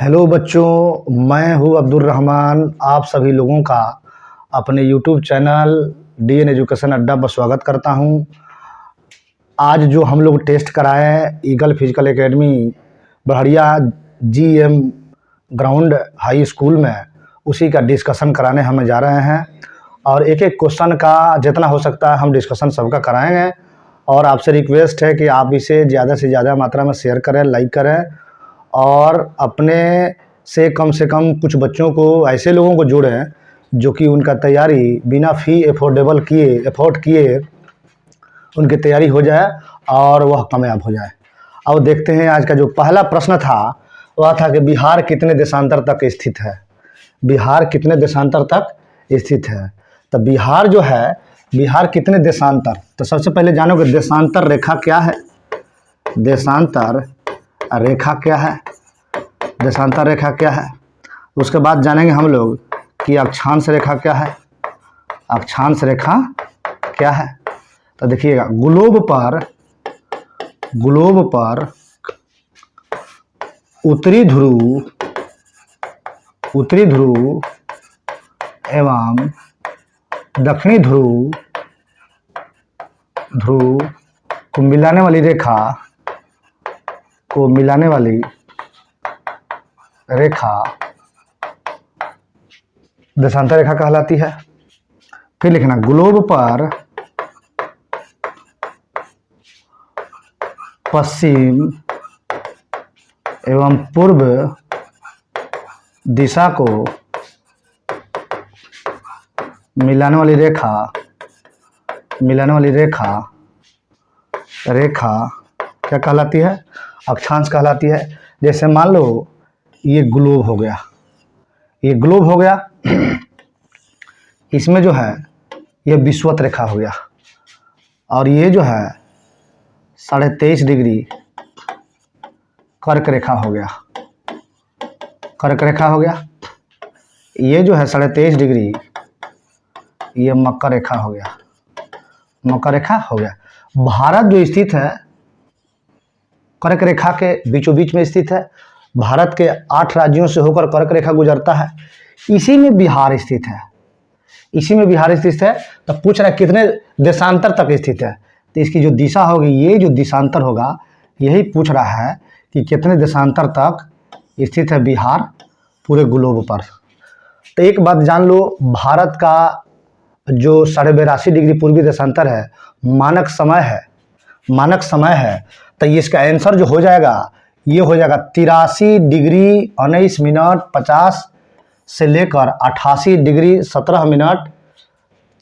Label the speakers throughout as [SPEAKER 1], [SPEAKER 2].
[SPEAKER 1] Hello बच्चों, मैं हूँ अब्दुल रहमान। आप सभी लोगों का अपने यूट्यूब चैनल डीएन एजुकेशन अड्डा पर स्वागत करता हूँ। आज जो हम लोग टेस्ट कराए हैं Eagle Physical Academy Bahadiya GM ground high school में, उसी का डिस्कशन कराने हम जा रहे हैं। और एक एक क्वेश्चन का जितना हो सकता है हम डिस्कशन सबका कराएंगे। और आपसे रिक्वेस्ट है कि आप इसे ज़्यादा से ज़्यादा मात्रा में शेयर करें, लाइक करें और अपने से कम कुछ बच्चों को, ऐसे लोगों को जोड़ें जो कि उनका तैयारी बिना फ़ी एफोर्ड किए उनकी तैयारी हो जाए और वह कामयाब हो जाए। अब देखते हैं आज का जो पहला प्रश्न था वह था कि बिहार कितने देशांतर तक स्थित है। बिहार कितने देशांतर तक स्थित है? तो बिहार जो है, बिहार कितने देशांतर, तो सबसे पहले जानो कि देशांतर रेखा क्या है। देशांतर रेखा क्या है? देशांतर रेखा क्या है? उसके बाद जानेंगे हम लोग कि अक्षांश रेखा क्या है। अक्षांश रेखा क्या है? तो देखिएगा, ग्लोब पर उत्तरी ध्रुव एवं दक्षिणी ध्रुव को मिलाने वाली रेखा देशांतर रेखा कहलाती है। फिर लिखना, ग्लोब पर पश्चिम एवं पूर्व दिशा को मिलाने वाली रेखा क्या कहलाती है? अक्षांश कहलाती है। जैसे मान लो ये ग्लोब हो गया, इसमें जो है ये विषुवत रेखा हो गया, और ये जो है 23.5 डिग्री कर्क रेखा हो गया। ये जो है 23.5 डिग्री, ये मकर रेखा हो गया। भारत जो स्थित है कर्क रेखा के बीचों बीच में स्थित है। भारत के 8 राज्यों से होकर कर्क रेखा गुजरता है। इसी में बिहार स्थित है। तो पूछ रहा है कितने देशांतर तक स्थित है। तो इसकी जो दिशा होगी, ये जो देशांतर होगा, यही पूछ रहा है कि कितने देशांतर तक स्थित है बिहार पूरे ग्लोब पर। तो एक बात जान लो, भारत का जो 82.5 डिग्री पूर्वी देशांतर है, मानक समय है। तो इसका आंसर जो हो जाएगा, ये हो जाएगा 83 डिग्री 19 मिनट 50 से लेकर 88 डिग्री 17 मिनट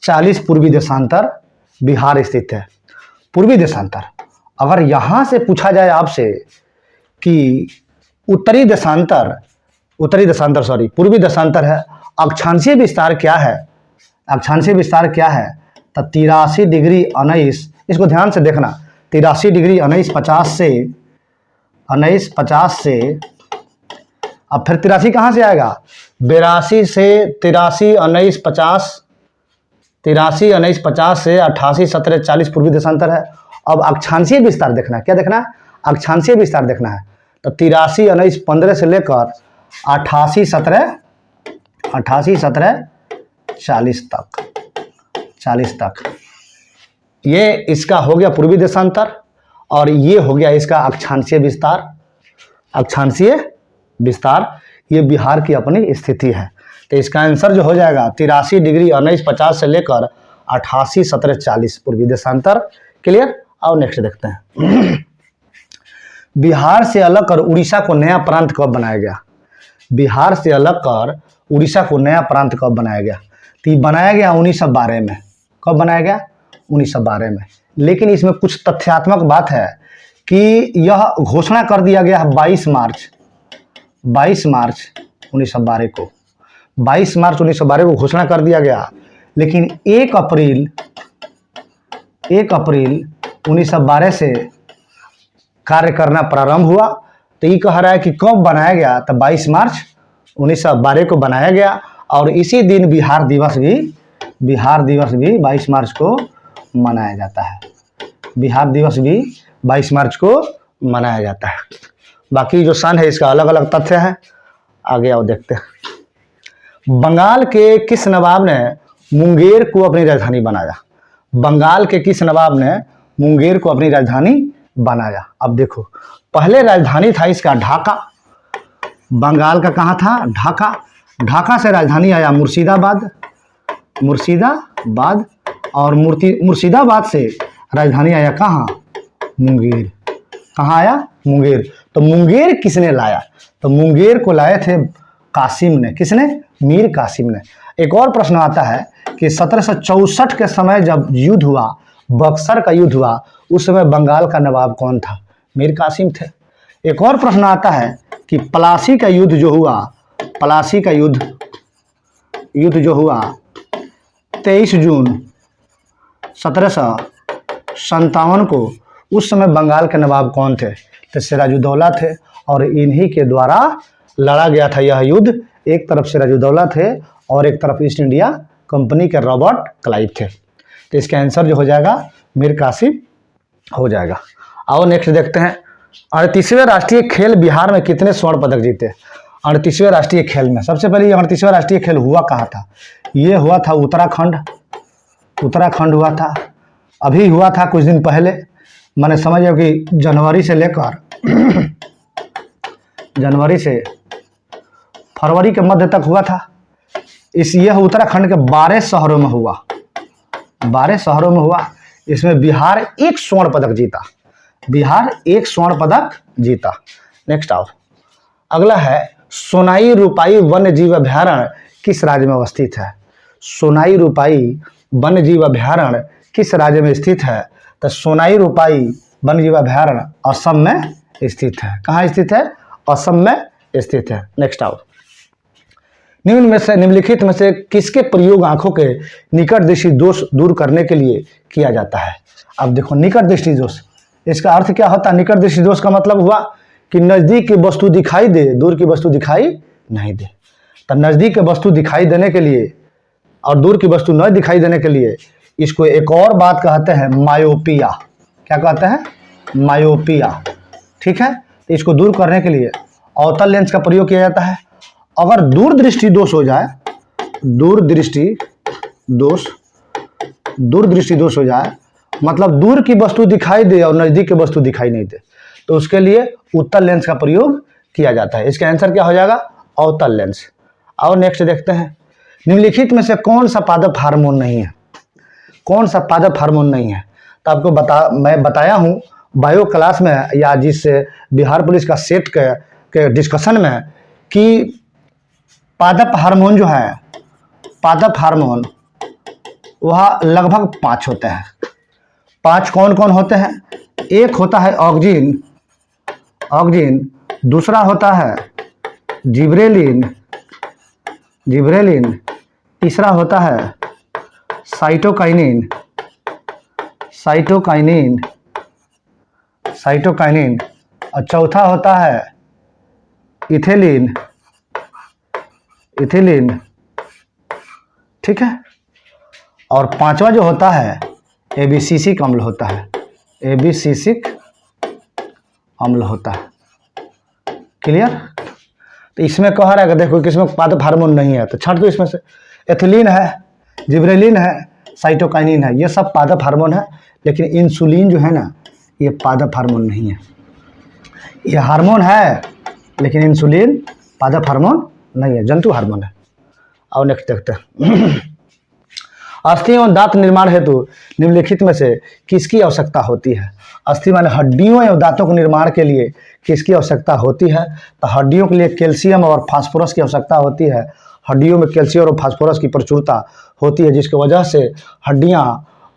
[SPEAKER 1] 40 पूर्वी देशांतर बिहार स्थित है। पूर्वी देशांतर, अगर यहाँ से पूछा जाए आपसे कि पूर्वी देशांतर है, अक्षांशीय विस्तार क्या है? तो 83 डिग्री 19, इसको ध्यान से देखना, 83 डिग्री 19 50 से अब फिर 83 कहाँ से आएगा? 82 से 83 19 50 से 88 17 40 पूर्वी देशांतर है। अब अक्षांशीय विस्तार देखना है। क्या देखना है? अक्षांशीय विस्तार देखना है। तो 83 19 15 से लेकर 88 17 40 तक ये इसका हो गया पूर्वी देशांतर, और ये हो गया इसका अक्षांशीय विस्तार। ये बिहार की अपनी स्थिति है। तो इसका आंसर जो हो जाएगा 83 डिग्री 19 50 से लेकर 88 17 40 पूर्वी देशांतर। क्लियर? और नेक्स्ट देखते हैं। बिहार से अलग कर उड़ीसा को नया प्रांत कब बनाया गया? बिहार से अलग कर उड़ीसा को नया प्रांत कब बनाया गया? तो ये बनाया गया 1912 में। कब बनाया गया? 1912 में। लेकिन इसमें कुछ तथ्यात्मक बात है कि यह घोषणा कर दिया गया 22 मार्च 1912 को। 22 मार्च 1912 को घोषणा कर दिया गया, लेकिन 1 अप्रैल 1912 से कार्य करना प्रारंभ हुआ। तो ये कह रहा है कि कब बनाया गया? तो 22 मार्च 1912 को बनाया गया, और इसी दिन बिहार दिवस भी 22 मार्च को मनाया जाता है। बिहार दिवस भी 22 मार्च को मनाया जाता है। बाकी जो सन है इसका अलग अलग तथ्य है। आगे आओ देखते हैं। बंगाल के किस नवाब ने मुंगेर को अपनी राजधानी बनाया? बंगाल के किस नवाब ने मुंगेर को अपनी राजधानी बनाया? अब देखो, पहले राजधानी था इसका ढाका। बंगाल का कहाँ था? ढाका। ढाका से राजधानी आया मुर्शिदाबाद। मुर्शिदाबाद और मुर्शिदाबाद से राजधानी आया कहाँ? मुंगेर। कहाँ आया? मुंगेर। तो मुंगेर किसने लाया? तो मुंगेर को लाए थे कासिम ने। किसने? मीर कासिम ने। एक और प्रश्न आता है कि 1764 के समय जब युद्ध हुआ, बक्सर का युद्ध हुआ, उस समय बंगाल का नवाब कौन था? मीर कासिम थे। एक और प्रश्न आता है कि प्लासी का युद्ध जो हुआ, प्लासी का युद्ध जो हुआ 23 जून 1757 को, उस समय बंगाल के नवाब कौन थे? तो सिराजुद्दौला थे। और इन्हीं के द्वारा लड़ा गया था यह युद्ध। एक तरफ सिराजुद्दौला थे और एक तरफ ईस्ट इंडिया कंपनी के रॉबर्ट क्लाइव थे। तो इसका आंसर जो हो जाएगा मीर कासिम हो जाएगा। आओ नेक्स्ट देखते हैं। 38वें राष्ट्रीय खेल बिहार में कितने स्वर्ण पदक जीते? 38वें राष्ट्रीय खेल में सबसे पहले 38वां राष्ट्रीय खेल हुआ कहाँ था? ये हुआ था उत्तराखंड हुआ था। अभी हुआ था कुछ दिन पहले, मैंने समझो कि जनवरी से लेकर जनवरी से फरवरी के मध्य तक हुआ था। यह उत्तराखंड के 12 शहरों में हुआ। 12 शहरों में हुआ। इसमें बिहार 1 स्वर्ण पदक जीता। बिहार 1 स्वर्ण पदक जीता। नेक्स्ट आओ, अगला है सोनाई रूपाई वन्य जीव अभ्यारण्य किस राज्य में अवस्थित है? सोनाई रूपाई वन्य जीव अभ्यारण्य किस राज्य में स्थित है? तो सोनाई रूपाई वन्य जीव अभ्यारण्य असम में स्थित है। कहाँ स्थित है? असम में स्थित है। नेक्स्ट आओ, निम्नलिखित में से किसके प्रयोग आंखों के निकट दृष्टि दोष दूर करने के लिए किया जाता है? अब देखो, निकट दृष्टि दोष, इसका अर्थ क्या होता है? निकट दृष्टि दोष का मतलब हुआ कि नजदीक की वस्तु दिखाई दे, दूर की वस्तु दिखाई नहीं दे। तो नजदीक की वस्तु दिखाई देने के लिए और दूर की वस्तु न दिखाई देने के लिए इसको एक और बात कहते हैं मायोपिया। क्या कहते हैं? मायोपिया। ठीक है। तो इसको दूर करने के लिए अवतल लेंस का प्रयोग किया जाता है। अगर दूरदृष्टि दोष हो जाए, दूरदृष्टि दोष हो जाए, मतलब दूर की वस्तु दिखाई दे और नजदीक की वस्तु दिखाई नहीं दे, तो उसके लिए उत्तल लेंस का प्रयोग किया जाता है। इसका आंसर क्या हो जाएगा? अवतल लेंस। और नेक्स्ट देखते हैं, निम्नलिखित में से कौन सा पादप हार्मोन नहीं है? कौन सा पादप हार्मोन नहीं है? तो आपको मैं बताया हूँ बायो क्लास में या जिससे बिहार पुलिस का सेट के डिस्कशन में कि पादप हार्मोन जो है, पादप हार्मोन वह लगभग 5 होते हैं। 5 कौन कौन होते हैं? एक होता है ऑक्जिन, दूसरा होता है जिब्रेलिन, तीसरा होता है साइटोकाइनिन, और चौथा होता है इथिलीन। ठीक है। और 5वां जो होता है एबिसिसिक अम्ल होता है। एबिसिसिक अम्ल होता है। क्लियर? तो इसमें कह रहा है कि देखो किसमें पादप हार्मोन नहीं है, तो छाट दो इसमें से। एथिलीन है, जिब्रेलिन है, साइटोकाइनिन है, ये सब पादप हार्मोन है। लेकिन इंसुलिन जो है ना, ये पादप हार्मोन नहीं है। ये हार्मोन है लेकिन इंसुलिन पादप हार्मोन नहीं है, जंतु हार्मोन है। और नेक्स्ट देखते हैं, अस्थि एवं दांत निर्माण हेतु निम्नलिखित में से किसकी आवश्यकता होती है? अस्थि माने हड्डियों एवं दांतों के निर्माण के लिए किसकी आवश्यकता होती है? तो हड्डियों के लिए कैल्शियम और फास्फोरस की आवश्यकता होती है। हड्डियों में कैल्शियम और फास्फोरस की प्रचुरता होती है, जिसकी वजह से हड्डियां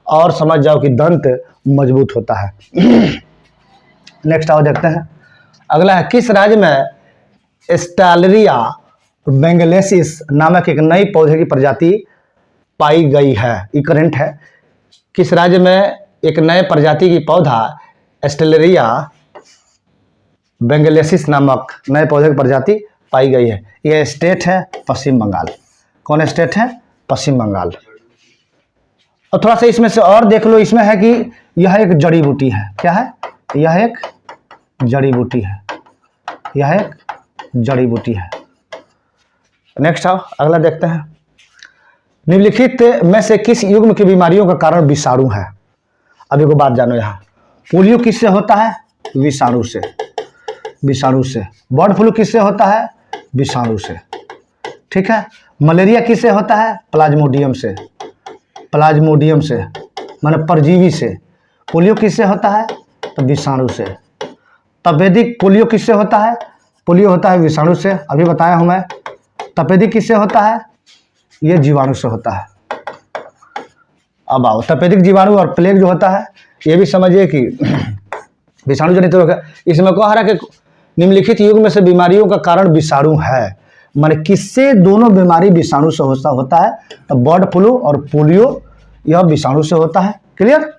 [SPEAKER 1] और समझ जाओ कि दंत मजबूत होता है। नेक्स्ट आओ देखते हैं, अगला है किस राज्य में एस्टालरिया बेंगलेसिस नामक एक नई पौधे की प्रजाति पाई गई है? ये करंट है। किस राज्य में एक नए प्रजाति की पौधा एस्टेलरिया बेंगलेसिस नामक नए पौधे की प्रजाति पाई गई है? यह स्टेट है पश्चिम बंगाल। कौन स्टेट है? पश्चिम बंगाल। और थोड़ा सा इसमें से और देख लो, इसमें है कि यह एक जड़ी बूटी है। क्या है? यह एक जड़ी बूटी है। यह एक जड़ी बूटी है। नेक्स्ट आओ अगला देखते हैं। निम्नलिखित में से किस युग्म की बीमारियों का कारण विषाणु है? अभी को बात जानो यहाँ। पोलियो किससे होता है? विषाणु से। विषाणु से। बर्ड फ्लू किससे होता है? विषाणु से। ठीक है। मलेरिया किससे होता है? प्लाज्मोडियम से। प्लाज्मोडियम से माने परजीवी से। पोलियो किससे होता है? तो विषाणु से। तपेदिक पोलियो किससे होता है? पोलियो होता है विषाणु से, अभी बताया हूं मैं। तपेदिक किससे होता है? ये जीवाणु से होता है। अब आओ, तपेदिक जीवाणु और प्लेग जो होता है ये भी समझिए कि विषाणु जनित रोग है। इसमें कह रहा है कि निम्नलिखित युग में से बीमारियों का कारण विषाणु है, माने किससे दोनों बीमारी विषाणु से होता है? तो बर्ड फ्लू और पोलियो यह विषाणु से होता है। क्लियर।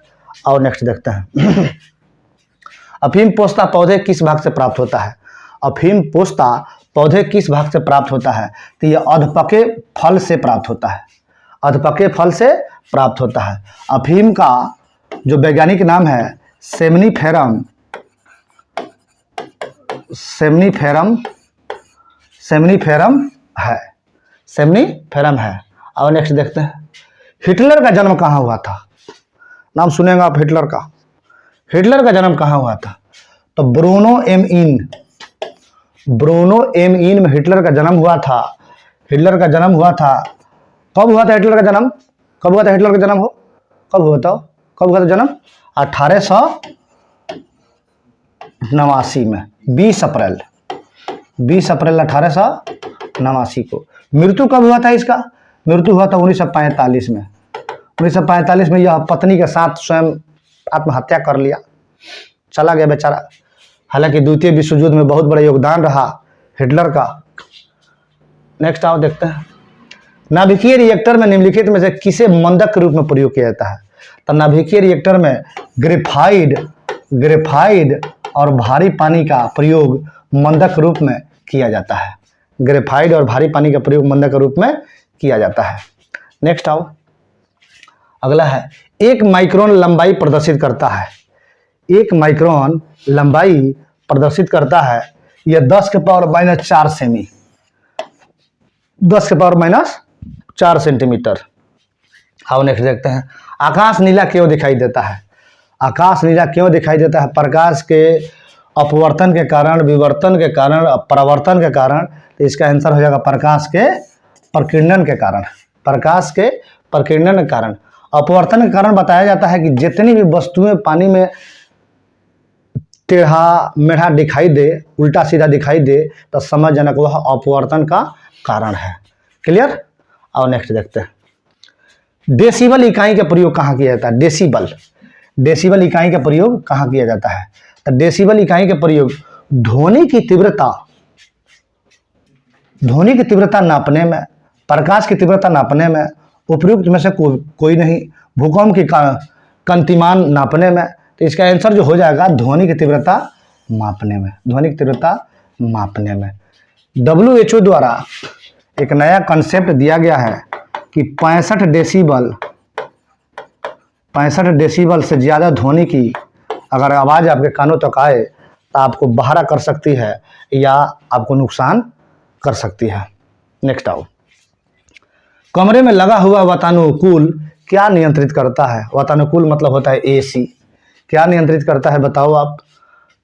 [SPEAKER 1] और नेक्स्ट देखते हैं। अफीम पोस्ता पौधे किस भाग से प्राप्त होता है? अफीम पोस्ता पौधे किस भाग से प्राप्त होता है? तो यह अधपके फल से प्राप्त होता है। अधपके फल से प्राप्त होता है। अफीम का जो वैज्ञानिक नाम है सेमनीफेरम। सेमनीफेरम है। सेमनीफेरम है। और नेक्स्ट देखते हैं। हिटलर का जन्म कहाँ हुआ था? नाम सुनेगा आप हिटलर का। हिटलर का जन्म कहाँ हुआ था? तो ब्रूनो एम इन में हिटलर का जन्म हुआ था। हिटलर का जन्म हुआ था। कब हुआ था हिटलर का जन्म? कब हुआ था हिटलर का जन्म? कब हुआ था? कब हुआ था जन्म? 1889 में 20 अप्रैल 1889 को। मृत्यु कब हुआ था इसका? मृत्यु हुआ था 1945 में। 1945 में यह पत्नी के साथ स्वयं आत्महत्या कर लिया, चला गया बेचारा। हालांकि द्वितीय विश्व युद्ध में बहुत बड़ा योगदान रहा हिटलर का। नेक्स्ट आओ देखते हैं। नाभिकीय रिएक्टर में निम्नलिखित में से किसे मंदक के रूप में प्रयोग किया जाता है? तो नाभिकीय रिएक्टर में ग्रेफाइड और भारी पानी का प्रयोग मंदक रूप में किया जाता है। ग्रेफाइड और भारी पानी का प्रयोग मंदक के रूप में किया जाता है। नेक्स्ट आओ अगला है। 1 माइक्रोन लंबाई प्रदर्शित करता है। 1 माइक्रोन लंबाई प्रदर्शित करता है। यह 10 के पावर माइनस 4 सेमी। 10 के पावर माइनस 4 सेंटीमीटर। आओ नेक्स्ट देखते हैं। आकाश नीला क्यों दिखाई देता है? आकाश नीला क्यों दिखाई देता है? प्रकाश के अपवर्तन के कारण, विवर्तन के कारण, परावर्तन के कारण। तो इसका आंसर हो जाएगा प्रकाश के प्रकीर्णन के कारण। प्रकाश के प्रकीर्णन के कारण। अपवर्तन के कारण बताया जाता है कि जितनी भी वस्तुएं पानी में टेढ़ा मेढ़ा दिखाई दे, उल्टा सीधा दिखाई दे, तो समझजनक वह अपवर्तन का कारण है। क्लियर। और नेक्स्ट देखते हैं। डेसिबल इकाई का प्रयोग कहाँ किया जाता है? डेसिबल इकाई का प्रयोग कहाँ किया जाता है? तो डेसिबल इकाई का प्रयोग ध्वनि की तीव्रता नापने में, प्रकाश की तीव्रता नापने में, उपयुक्त में से कोई नहीं, भूकंप की कंतिमान नापने में। तो इसका आंसर जो हो जाएगा ध्वनि की तीव्रता मापने में। ध्वनि की तीव्रता मापने में। WHO द्वारा एक नया कॉन्सेप्ट दिया गया है कि 65 डेसिबल से ज़्यादा ध्वनि की अगर आवाज़ आपके कानों तक आए तो आपको बहरा कर सकती है या आपको नुकसान कर सकती है। नेक्स्ट आओ। कमरे में लगा हुआ वातानुकूल क्या नियंत्रित करता है? वातानुकूल मतलब होता है AC। क्या नियंत्रित करता है बताओ आप?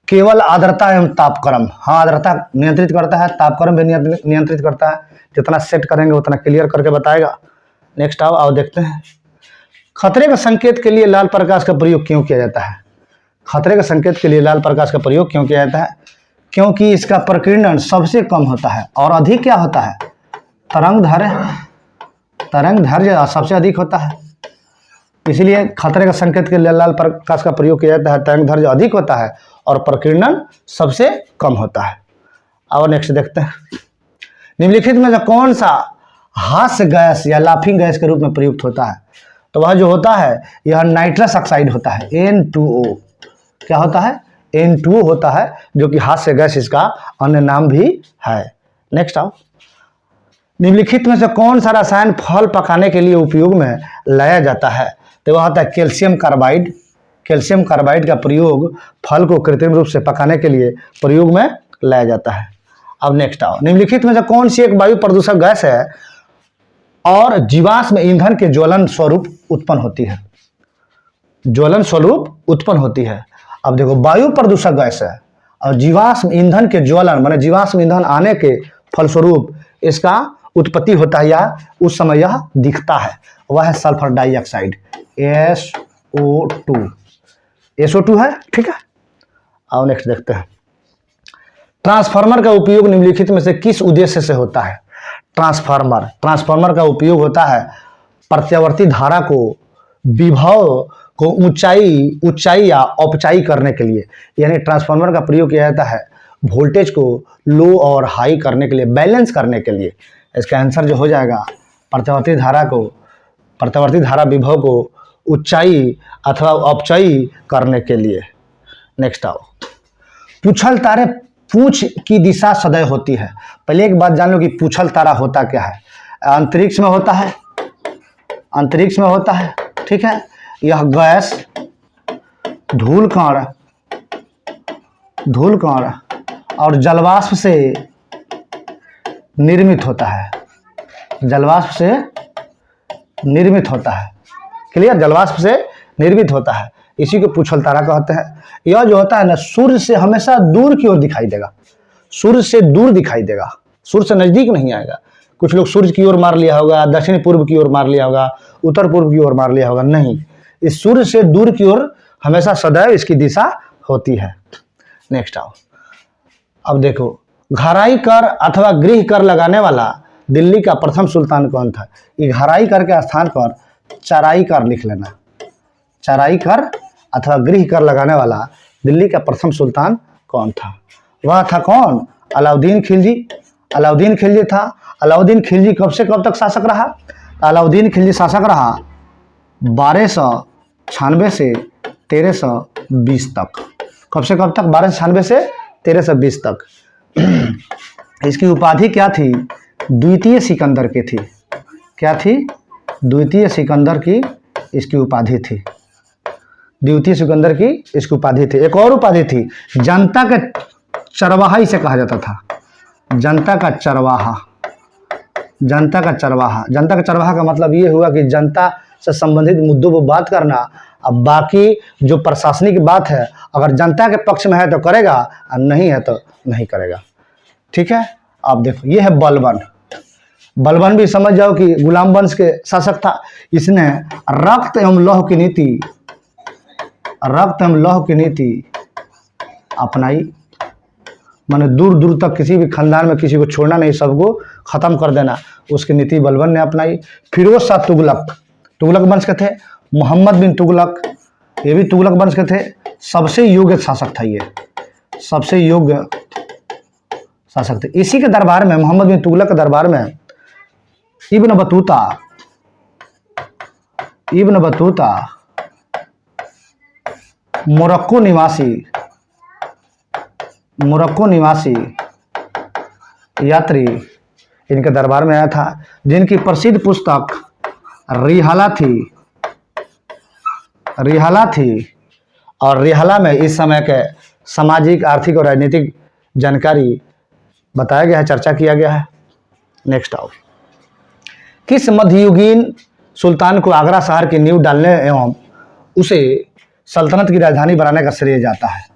[SPEAKER 1] केवल आर्द्रता एवं तापक्रम। हाँ, आर्द्रता नियंत्रित करता है, तापक्रम भी नियंत्रित करता है। जितना सेट करेंगे उतना क्लियर करके बताएगा। नेक्स्ट आओ देखते हैं। खतरे के संकेत के लिए लाल प्रकाश का प्रयोग क्यों किया जाता है? खतरे के संकेत के लिए लाल प्रकाश का प्रयोग क्यों किया जाता है? क्योंकि इसका प्रकीर्णन सबसे कम होता है और अधिक क्या होता है? तरंग दैर्घ्य सबसे अधिक होता है। इसलिए खतरे के संकेत के लिए लाल प्रकाश का प्रयोग किया जाता है। तरंग दैर्घ्य अधिक होता है और प्रकीर्णन सबसे कम होता है। और नेक्स्ट देखते हैं। निम्नलिखित में से कौन सा हास्य गैस या लाफिंग गैस के रूप में प्रयुक्त होता है? तो वह जो होता है यह नाइट्रस ऑक्साइड होता है, N2O। क्या होता है? N2O होता है, जो कि हास्य गैस इसका अन्य नाम भी है। नेक्स्ट आओ। निम्नलिखित में से कौन सा रसायन फल पकाने के लिए उपयोग में लाया जाता है? तो वह होता है कैल्शियम कार्बाइड। कैल्शियम कार्बाइड का प्रयोग फल को कृत्रिम रूप से पकाने के लिए प्रयोग में लाया जाता है। अब नेक्स्ट आओ, निम्नलिखित में से कौन सी एक वायु प्रदूषक गैस है और जीवाश्म ईंधन के ज्वलन स्वरूप उत्पन्न होती है? ज्वलन स्वरूप उत्पन्न होती है। अब देखो, वायु प्रदूषक गैस है और जीवाश्म ईंधन के ज्वलन माने जीवाश्म ईंधन आने के फलस्वरूप इसका उत्पत्ति होता है या उस समय यह दिखता है, वह है सल्फर डाइऑक्साइड, SO2। SO2 है, ठीक है। आओ नेक्स्ट देखते हैं, ट्रांसफार्मर का उपयोग निम्नलिखित में से किस उद्देश्य से होता है? ट्रांसफार्मर का उपयोग होता है प्रत्यावर्ती धारा को विभव को ऊंचाई या औपचाई करने के लिए, यानी ट्रांसफार्मर का प्रयोग किया जाता है वोल्टेज को लो और हाई करने के लिए, बैलेंस करने के लिए। इसका आंसर जो हो जाएगा प्रत्यावर्ती धारा विभव को ऊंचाई अथवा औपचाई करने के लिए। नेक्स्ट आओ, पूछल तारे पूंछ की दिशा सदैव होती है। पहले एक बात जान लो कि पूछल तारा होता क्या है। अंतरिक्ष में होता है, ठीक है। यह गैस धूल कण और जलवाष्प से निर्मित होता है, क्लियर, जलवाष्प से निर्मित होता है, इसी को पूछल तारा कहते हैं। यह जो होता है ना, सूर्य से हमेशा दूर की ओर दिखाई देगा, सूर्य से दूर दिखाई देगा, सूर्य से नजदीक नहीं आएगा। कुछ लोग सूर्य की ओर मार लिया होगा, दक्षिण पूर्व की ओर मार लिया होगा, उत्तर पूर्व की ओर मार लिया होगा, नहीं, इस सूर्य से दूर की ओर हमेशा सदैव इसकी दिशा होती है। नेक्स्ट आओ, अब देखो, घराई कर अथवा गृह कर लगाने वाला दिल्ली का प्रथम सुल्तान कौन था? ये घराई कर के स्थान पर चराई कर लिख लेना, चराई कर अथवा गृह कर लगाने वाला दिल्ली का प्रथम सुल्तान कौन था? वह था कौन? अलाउद्दीन खिलजी। अलाउद्दीन खिलजी था। अलाउद्दीन खिलजी कब से कब तक शासक रहा? अलाउद्दीन खिलजी शासक रहा 1296 से 1320 तक। कब से कब तक? 1296 से 1320 तक। इसकी उपाधि क्या थी? द्वितीय सिकंदर की थी। क्या थी? द्वितीय सिकंदर की इसकी उपाधि थी, द्वितीय सिकंदर की इसकी उपाधि थी। एक और उपाधि थी, जनता का चरवाहा इसे कहा जाता था, जनता का चरवाहा। जनता का चरवाहा का मतलब ये हुआ कि जनता से संबंधित मुद्दों पर बात करना। अब बाकी जो प्रशासनिक बात है, अगर जनता के पक्ष में है तो करेगा और नहीं है तो नहीं करेगा, ठीक है। अब देखो, ये है बलबन। बलबन भी समझ जाओ कि गुलाम वंश के शासक था। इसने रक्त एवं लौह की नीति अपनाई, माने दूर दूर तक किसी भी खानदान में किसी को छोड़ना नहीं, सबको खत्म कर देना, उसकी नीति बलबन ने अपनाई। फिरोज शाह तुगलक वंश के थे। मोहम्मद बिन तुगलक, ये भी तुगलक वंश के थे। सबसे योग्य शासक था, ये सबसे योग्य शासक थे। इसी के दरबार में, मोहम्मद बिन तुगलक के दरबार में इब्न बतूता मोरक्को निवासी यात्री इनके दरबार में आया था, जिनकी प्रसिद्ध पुस्तक रिहाला थी। और रिहाला में इस समय के सामाजिक, आर्थिक और राजनीतिक जानकारी बताया गया है, चर्चा किया गया है। नेक्स्ट आओ, किस मध्ययुगीन सुल्तान को आगरा शहर की नींव डालने एवं उसे सल्तनत की राजधानी बनाने का श्रेय जाता है?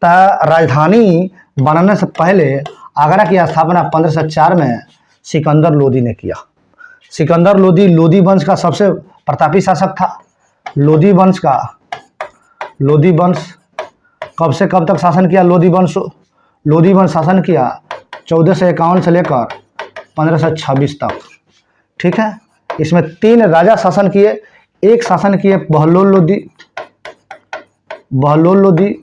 [SPEAKER 1] राजधानी बनाने से पहले आगरा की स्थापना 1504 में सिकंदर लोदी ने किया। सिकंदर लोदी वंश का सबसे प्रतापी शासक था। लोदी वंश कब से कब तक शासन किया? लोदी वंश शासन किया 1451 से लेकर 1526 तक, ठीक है। इसमें 3 राजा शासन किए। एक शासन किए बहलोल लोदी,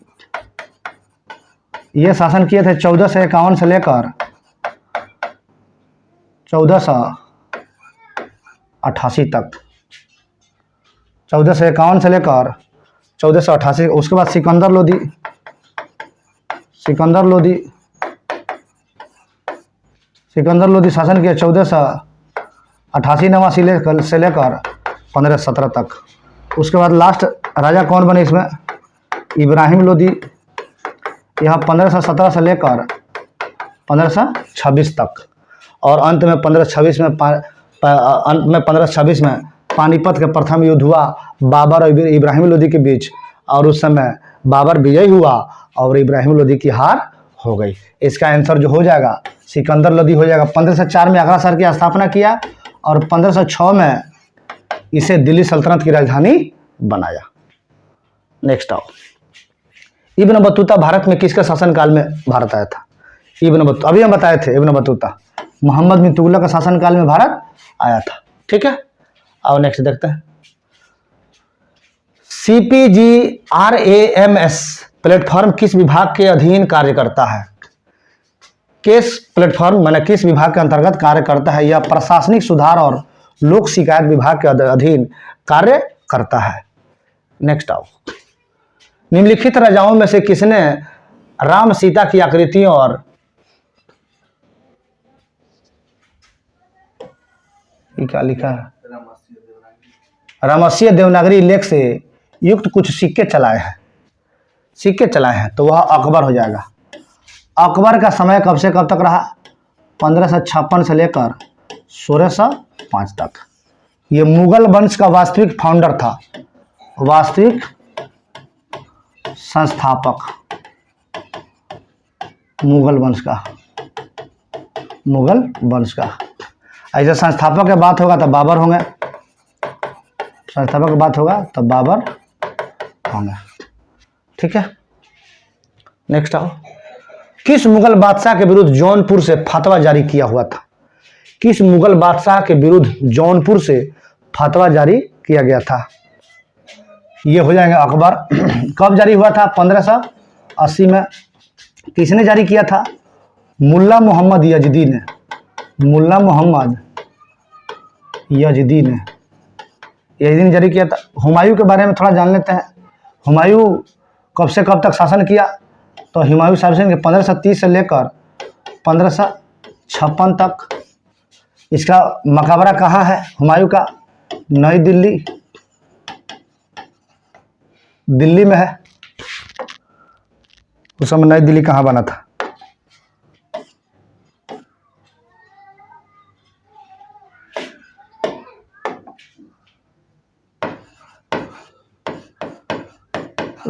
[SPEAKER 1] ये शासन किए थे 1451 से लेकर 1488 तक, 1451 से लेकर 1488। उसके बाद सिकंदर लोदी शासन किया 1488 से लेकर 1517 तक। उसके बाद लास्ट राजा कौन बने इसमें? इब्राहिम लोदी। यह 1517 से लेकर 1526 तक, और अंत में 1526 में अंत में 1526 में पानीपत के प्रथम युद्ध हुआ बाबर और इब्राहिम लोदी के बीच, और उस समय बाबर विजयी हुआ और इब्राहिम लोदी की हार हो गई। इसका आंसर जो हो जाएगा सिकंदर लोदी हो जाएगा। 1504 में आगरा शहर की स्थापना किया और 1506 में इसे दिल्ली सल्तनत की राजधानी बनाया। नेक्स्ट आओ, इब्न बतूता भारत में किसके शासनकाल में भारत आया था? इब्न बतूता, अभी हम बताए थे, इब्न बतूता मोहम्मद बिन तुगलक का शासनकाल में भारत आया था। ठीक है, आओ नेक्स्ट देखते हैं। CPGRAMS प्लेटफॉर्म किस विभाग के अधीन कार्य करता है? किस प्लेटफॉर्म माने किस विभाग के अंतर्गत कार्य करता है? यह प्रशासनिक सुधार और लोक शिकायत विभाग के अधीन कार्य करता है। नेक्स्ट आओ, निम्नलिखित राजाओं में से किसने राम सीता की आकृतियों और क्या लिखा है रामस्यी देवनागरी लेख से युक्त कुछ सिक्के चलाए हैं, तो वह अकबर हो जाएगा। अकबर का समय कब से कब तक रहा? 1556 से लेकर 1605 तक। ये मुगल वंश का वास्तविक फाउंडर था, वास्तविक संस्थापक मुगल वंश का। ऐसे संस्थापक की बात होगा तो बाबर होंगे, संस्थापक की बात होगा तो बाबर होंगे। ठीक है, नेक्स्ट आओ, किस मुगल बादशाह के विरुद्ध जौनपुर से फतवा जारी किया हुआ था? किस मुगल बादशाह के विरुद्ध जौनपुर से फतवा जारी किया गया था? ये हो जाएंगे अकबर। कब जारी हुआ था? 1580 में। किसने जारी किया था? मुल्ला मोहम्मद यजदी ने। यजदी ने जारी किया था। हुमायूं के बारे में थोड़ा जान लेते हैं। हुमायूं कब से कब तक शासन किया? तो हुमायूं शासन के 1530 से लेकर 1556 तक। इसका मकबरा कहाँ है हुमायूं का? नई दिल्ली में है। उस समय नई दिल्ली कहाँ बना था?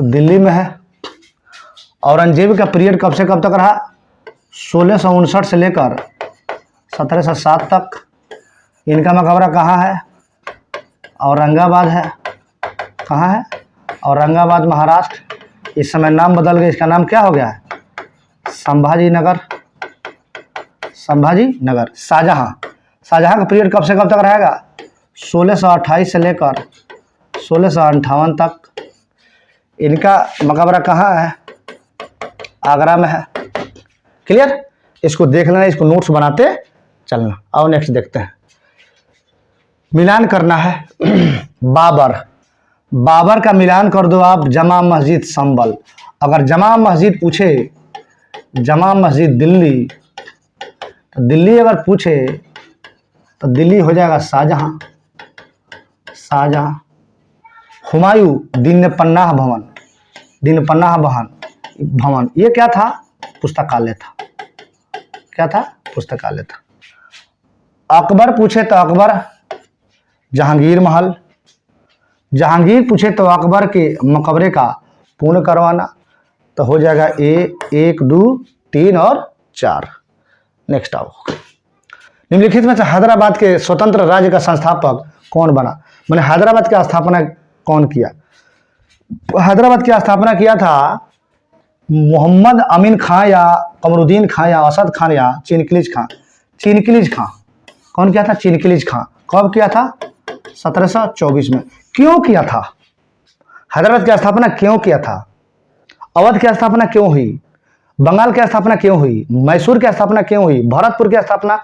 [SPEAKER 1] दिल्ली में है। औरंगजेब का पीरियड कब से कब तक रहा? 1659 से लेकर 1707 तक। इनका मकबरा कहाँ है? औरंगाबाद है। कहाँ है? औरंगाबाद, महाराष्ट्र। इस समय नाम बदल गया, इसका नाम क्या हो गया है? संभाजी नगर। शाहजहां का पीरियड कब से कब तक रहेगा? 1628 से लेकर 1658 तक। इनका मकबरा कहाँ है? आगरा में है। क्लियर? इसको देख लेना, इसको नोट्स बनाते चलना। आओ नेक्स्ट देखते हैं। मिलान करना है। बाबर का मिलान कर दो आप जमा मस्जिद संभल। अगर जमा मस्जिद पूछे, जमा मस्जिद दिल्ली, तो दिल्ली अगर पूछे तो दिल्ली हो जाएगा शाहजहां। हुमायूं दीन पन्नाह भवन। ये क्या था? पुस्तकालय था। क्या था? पुस्तकालय था। अकबर पूछे तो अकबर जहांगीर महल। जहांगीर पूछे तो अकबर के मकबरे का पूर्ण करवाना। तो हो जाएगा 1, 2, 3 और 4। नेक्स्ट आओ, निम्नलिखित में से हैदराबाद के स्वतंत्र राज्य का संस्थापक कौन बना? मैंने हैदराबाद की स्थापना कौन किया? हैदराबाद की स्थापना किया था मोहम्मद अमीन खां या कमरुद्दीन खां या असद खान या चिनकिलिज खां। कौन किया था? चिनकिलिज खां। कब किया था? 1724 में। क्यों किया था? हैदराबाद की स्थापना क्यों किया था? अवध की स्थापना क्यों हुई? बंगाल की स्थापना क्यों हुई? मैसूर की स्थापना क्यों हुई? भरतपुर की स्थापना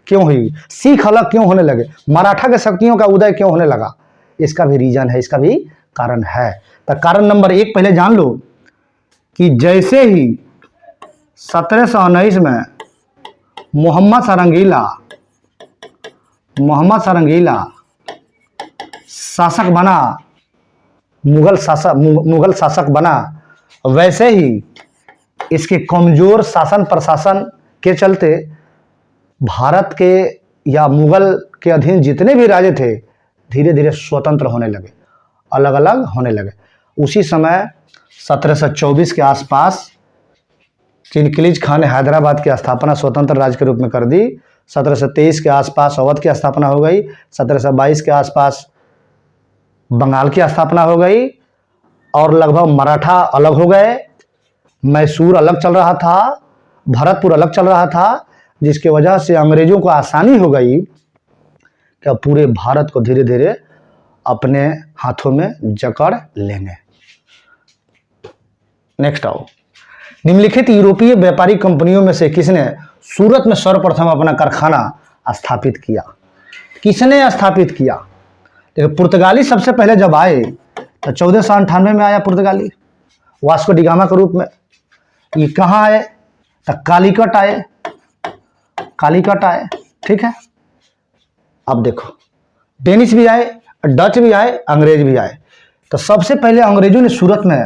[SPEAKER 1] क्यों हुई? सिख अलग क्यों होने लगे? मराठा के शक्तियों का उदय क्यों होने लगा? इसका भी रीजन है, इसका भी कारण है। तो कारण नंबर 1 पहले जान लो कि जैसे ही 1719 में मोहम्मद सारंगीला शासक बना, मुगल शासक बना, वैसे ही इसके कमजोर शासन प्रशासन के चलते भारत के या मुगल के अधीन जितने भी राज्य थे धीरे धीरे स्वतंत्र होने लगे, अलग अलग होने लगे। उसी समय 1724 के आसपास किंगखिलीज खान ने हैदराबाद की स्थापना स्वतंत्र राज्य के रूप में कर दी। 1723 के आसपास अवध की स्थापना हो गई। 1722 के आसपास बंगाल की स्थापना हो गई और लगभग मराठा अलग हो गए, मैसूर अलग चल रहा था, भरतपुर अलग चल रहा था, जिसके वजह से अंग्रेजों को आसानी हो गई कि पूरे भारत को धीरे धीरे अपने हाथों में जकड़ लेंगे। नेक्स्ट आओ, निम्नलिखित यूरोपीय व्यापारिक कंपनियों में से किसने सूरत में सर्वप्रथम अपना कारखाना स्थापित किया? किसने स्थापित किया? देखो, पुर्तगाली सबसे पहले जब आए तो 1498 में आया पुर्तगाली वास्को डी गामा के रूप में। ये कहाँ आए? तो कालीकट आए, कालीकट आए, ठीक है। अब देखो, डेनिश भी आए, डच भी आए, अंग्रेज भी आए। तो सबसे पहले अंग्रेजों ने सूरत में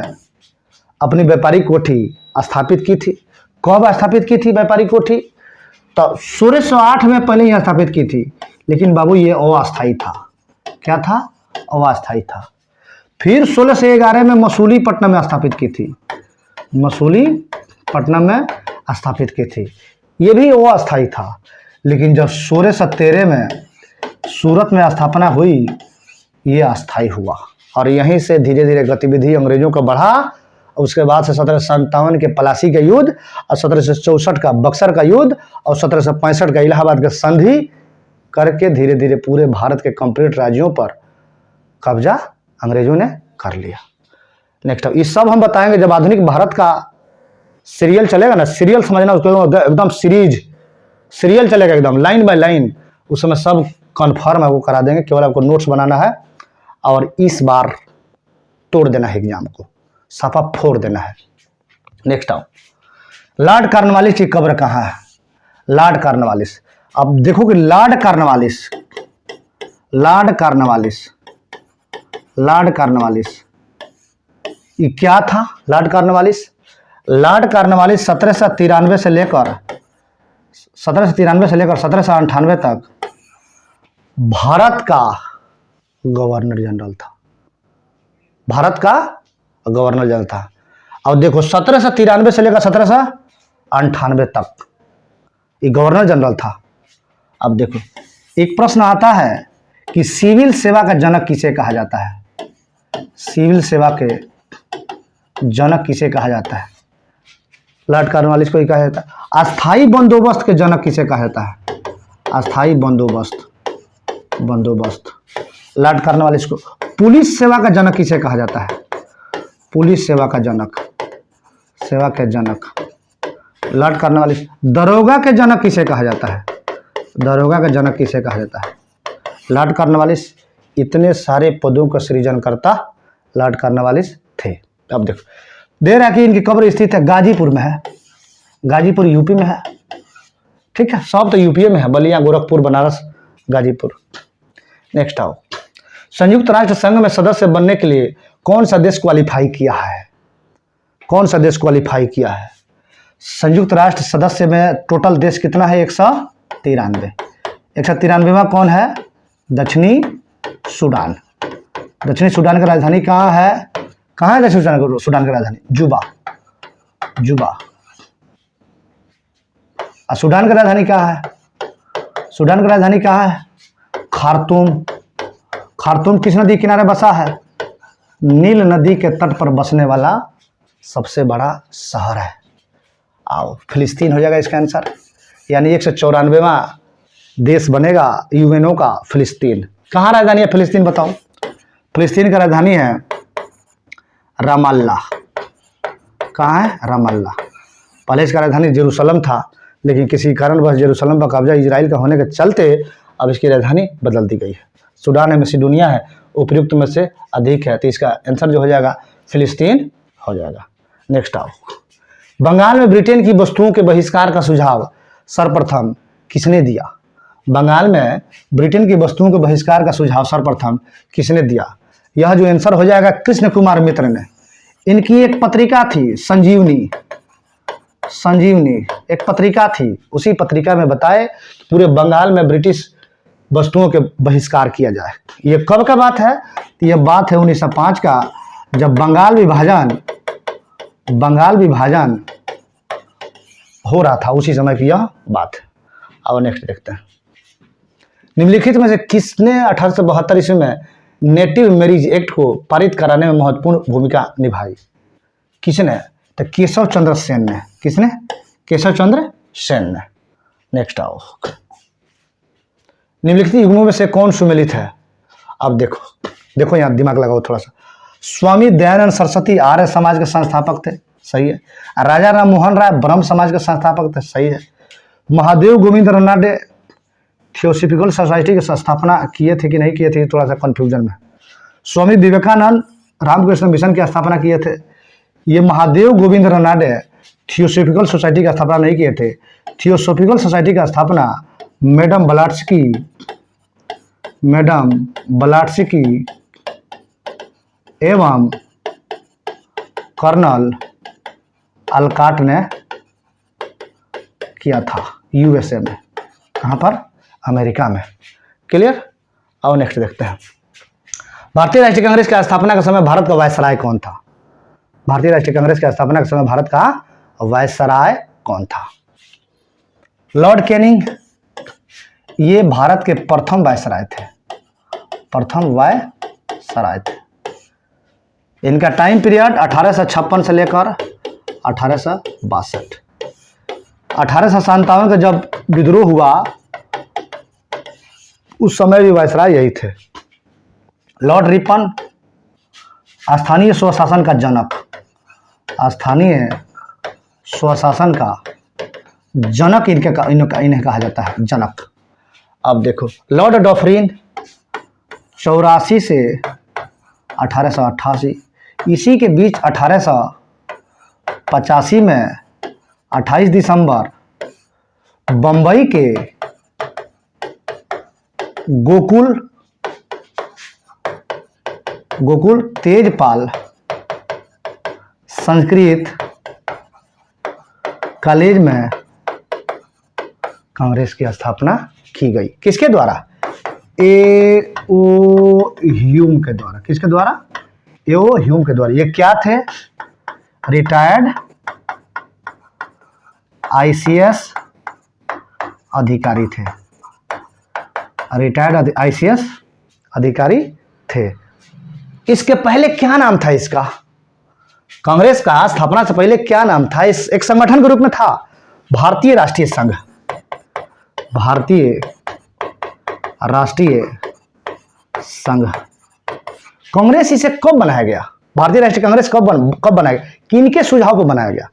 [SPEAKER 1] अपनी व्यापारिक कोठी स्थापित की थी। कब स्थापित की थी व्यापारिक कोठी? तो 1608 में पहले ही स्थापित की थी, लेकिन बाबू ये अस्थायी था। क्या था? अस्थायी था। फिर 1611 में मसूलीपट्टनम में स्थापित की थी, मसूलीपट्टनम में स्थापित की थी। ये भी अस्थायी था, लेकिन जब 1613 में सूरत में स्थापना हुई ये अस्थायी हुआ और यहीं से धीरे धीरे गतिविधि अंग्रेजों का बढ़ा। उसके बाद से 1757 के प्लासी का युद्ध और 1764 का बक्सर का युद्ध और 1765 का इलाहाबाद का संधि करके धीरे धीरे पूरे भारत के कंप्लीट राज्यों पर कब्जा अंग्रेजों ने कर लिया। नेक्स्ट, ये सब हम बताएंगे जब आधुनिक भारत का सीरियल चलेगा ना। सीरियल समझना, उसको एकदम सीरियल चलेगा, एकदम लाइन बाय लाइन। उस समय सब कन्फर्म है, वो करा देंगे। केवल आपको नोट्स बनाना है और इस बार तोड़ देना है, एग्जाम को साफा फोड़ देना है। नेक्स्ट आओ, लॉर्ड कॉर्नवालिस की कब्र कहाँ है? लॉर्ड कॉर्नवालिस, अब देखो कि लॉर्ड कॉर्नवालिस ये क्या था? लॉर्ड कॉर्नवालिस 1793 से लेकर 1798 तक भारत का गवर्नर जनरल था। भारत का गवर्नर जनरल था। और देखो, 1793 से लेकर 1798 तक ये गवर्नर जनरल था। अब देखो, एक प्रश्न आता है कि सिविल सेवा का जनक किसे कहा जाता है? सिविल सेवा के जनक किसे कहा जाता है? लॉर्ड कॉर्नवालिस को ही कहा जाता है। अस्थाई बंदोबस्त के जनक किसे कहा जाता है? अस्थाई बंदोबस्त लॉर्ड कॉर्नवालिस को। पुलिस सेवा का जनक किसे कहा जाता है? पुलिस सेवा का जनक लॉर्ड कॉर्नवालिस। दरोगा के जनक किसे कहा जाता है? दरोगा का जनक किसे कहा जाता है? Lord Cornwallis. इतने सारे पदों का सृजन करता लॉर्ड कॉर्नवालिस थे। अब देखो, दे रहा है कि इनकी कब्र स्थित है गाजीपुर में है। गाजीपुर यूपी में है, ठीक है। सब तो यूपी में है, बलिया, गोरखपुर, बनारस, गाजीपुर। नेक्स्ट आओ, संयुक्त राष्ट्र संघ में सदस्य बनने के लिए कौन सा देश क्वालिफाई किया है? कौन सा देश क्वालिफाई किया है? संयुक्त राष्ट्र सदस्य में टोटल देश कितना है? 193। 193वां कौन है? दक्षिणी सूडान। दक्षिणी सूडान की राजधानी कहाँ है? कहाँ है दक्षिणी सूडान की राजधानी? जुबा। और सूडान की राजधानी कहाँ है? सूडान की राजधानी कहाँ है? खार्तूम किस नदी किनारे बसा है? नील नदी के तट पर बसने वाला सबसे बड़ा शहर है। आओ, फिलिस्तीन हो जाएगा इसका आंसर। यानी 194वां देश बनेगा यूएनओ का फिलिस्तीन। कहाँ राजधानी है फिलिस्तीन? बताओ। फिलिस्तीन का राजधानी है रामल्ला। कहाँ है? रामल्ला। पहले इसका राजधानी जेरूसलम था, लेकिन किसी कारणवश जेरूसलम का कब्जा इजराइल का होने के चलते अब इसकी राजधानी बदल दी गई है। सूडान है, मैसिडोनिया है, उपयुक्त में से अधिक है, तो इसका आंसर जो हो जाएगा फिलिस्तीन हो जाएगा। नेक्स्ट आओ, बंगाल में ब्रिटेन की वस्तुओं के बहिष्कार का सुझाव सर्वप्रथम किसने दिया? बंगाल में ब्रिटेन की वस्तुओं के बहिष्कार का सुझाव सर्वप्रथम किसने दिया? यह जो आंसर हो जाएगा कृष्ण कुमार मित्र ने। इनकी एक पत्रिका थी संजीवनी, संजीवनी एक पत्रिका थी, उसी पत्रिका में बताए पूरे बंगाल में ब्रिटिश वस्तुओं के बहिष्कार किया जाए। ये कब का बात है? ये बात है 1905 का, जब बंगाल विभाजन हो रहा था, उसी समय की यह बात है। अब नेक्स्ट देखते हैं। निम्नलिखित में से किसने 1872 ईस्वी में नेटिव मैरिज एक्ट को पारित कराने में महत्वपूर्ण भूमिका निभाई? किसने? तो केशव चंद्र सेन ने। किसने? केशव चंद्र सेन ने। नेक्स्ट आओ। निम्नलिखित युग्मों में से कौन सुमेलित है? अब देखो यहाँ दिमाग लगाओ थोड़ा सा। स्वामी दयानंद सरस्वती आर्य समाज के संस्थापक थे, सही है। राजा राम मोहन राय ब्रह्म समाज के संस्थापक थे, सही है। महादेव गोविंद रनाडे थियोसॉफिकल सोसाइटी की स्थापना किए थे कि नहीं किए थे, थोड़ा सा कंफ्यूजन में। स्वामी विवेकानंद रामकृष्ण मिशन की स्थापना किए थे। ये महादेव गोविंद रनाडे थियोसॉफिकल सोसाइटी की स्थापना नहीं किए थे। थियोसॉफिकल सोसाइटी का स्थापना मैडम ब्लाट्स्की एवं कर्नल अलकाट ने किया था, यूएसए में। कहाँ पर? अमेरिका में। क्लियर? और नेक्स्ट देखते हैं। भारतीय राष्ट्रीय कांग्रेस की स्थापना के समय भारत का वायसराय कौन था? भारतीय राष्ट्रीय कांग्रेस की स्थापना के समय भारत का वायसराय कौन था? लॉर्ड कैनिंग, ये भारत के प्रथम वायसराय थे, इनका टाइम पीरियड 1856 से लेकर 1862। 1857 का जब विद्रोह हुआ उस समय भी वायसराय यही थे। लॉर्ड रिपन स्थानीय स्वशासन का जनक, इन्हें कहा जाता है जनक। अब देखो, लॉर्ड डॉफरिन 84 से 1888, इसी के बीच 1885 में 28 दिसंबर बंबई के गोकुल तेजपाल संस्कृत कॉलेज में कांग्रेस की स्थापना की गई। किसके द्वारा? ए.ओ. ह्यूम के द्वारा। किसके द्वारा? ए.ओ. ह्यूम के द्वारा। ये क्या थे? रिटायर्ड आईसीएस अधिकारी थे। रिटायर्ड आईसीएस अधिकारी थे। इसके पहले क्या नाम था इसका? कांग्रेस का स्थापना से पहले क्या नाम था? इस एक संगठन के रूप में था भारतीय राष्ट्रीय संघ। भारतीय राष्ट्रीय संघ। कांग्रेस इसे कब बनाया गया? भारतीय राष्ट्रीय कांग्रेस कब बनाया गया? किनके सुझाव पर बनाया गया?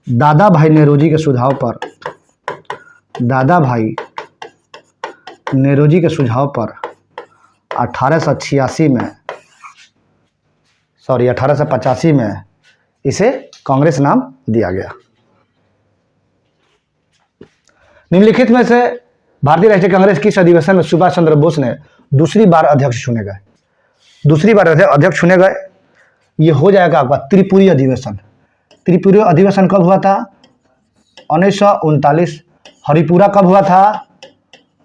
[SPEAKER 1] दादा भाई नेहरूजी के सुझाव पर। दादा भाई नेहरूजी के सुझाव पर 1885 में इसे कांग्रेस नाम दिया गया। निम्नलिखित में से भारतीय राष्ट्रीय कांग्रेस किस अधिवेशन में सुभाष चंद्र बोस ने दूसरी बार अध्यक्ष चुने गए? ये हो जाएगा आपका त्रिपुरी अधिवेशन। त्रिपुरी अधिवेशन कब हुआ था? 1939। हरिपुरा कब हुआ था?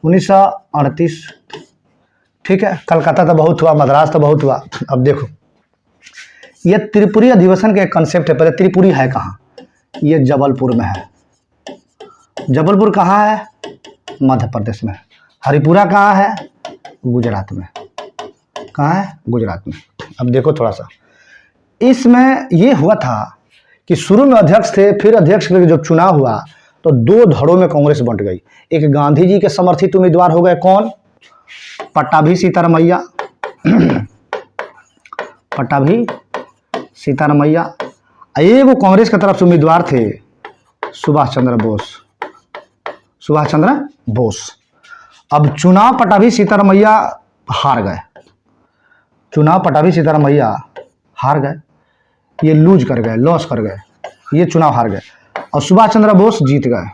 [SPEAKER 1] 1938। ठीक है। कलकत्ता तो बहुत हुआ, मद्रास तो बहुत हुआ। अब देखो, ये त्रिपुरी अधिवेशन का एक कंसेप्ट है। पहले त्रिपुरी है कहाँ? ये जबलपुर में है। जबलपुर कहाँ है? मध्य प्रदेश में। हरिपुरा कहाँ है? गुजरात में। कहाँ है? गुजरात में। अब देखो थोड़ा सा, इसमें ये हुआ था कि शुरू में अध्यक्ष थे, फिर अध्यक्ष के जब चुनाव हुआ तो दो धड़ों में कांग्रेस बंट गई। एक गांधी जी के समर्थित उम्मीदवार हो गए, कौन? पट्टाभी सीतारमैया। पट्टाभी सीतारमैया। एगो कांग्रेस की तरफ से उम्मीदवार थे सुभाष चंद्र बोस। अब चुनाव पट्टाभी सीतारमैया हार गए। ये लॉस कर गए। ये चुनाव हार गए और सुभाष चंद्र बोस जीत गए।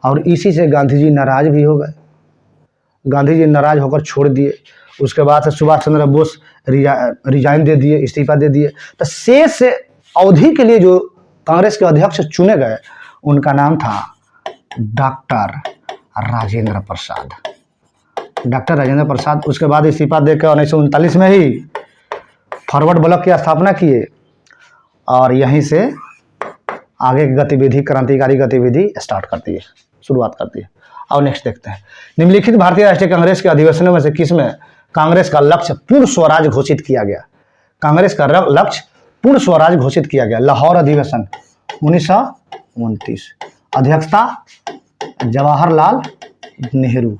[SPEAKER 1] और इसी से गांधी जी नाराज भी हो गए। गांधी जी नाराज होकर छोड़ दिए। उसके बाद से सुभाष चंद्र बोस रिजाइन दे दिए, इस्तीफा दे दिए। तो शेष अवधि के लिए जो कांग्रेस के अध्यक्ष चुने गए उनका नाम था डॉक्टर राजेंद्र प्रसाद। डॉक्टर राजेंद्र प्रसाद उसके बाद इस्तीफा देकर 1939 में ही फॉरवर्ड ब्लॉक की स्थापना किए और यहीं से आगे की गतिविधि, क्रांतिकारी गतिविधि स्टार्ट करती है, शुरुआत करती है। और नेक्स्ट देखते हैं, निम्नलिखित भारतीय राष्ट्रीय कांग्रेस के अधिवेशनों में से किस में कांग्रेस का लक्ष्य पूर्ण स्वराज घोषित किया गया? कांग्रेस का लक्ष्य पूर्ण स्वराज घोषित किया गया। लाहौर अधिवेशन 1929, अध्यक्षता जवाहरलाल नेहरू।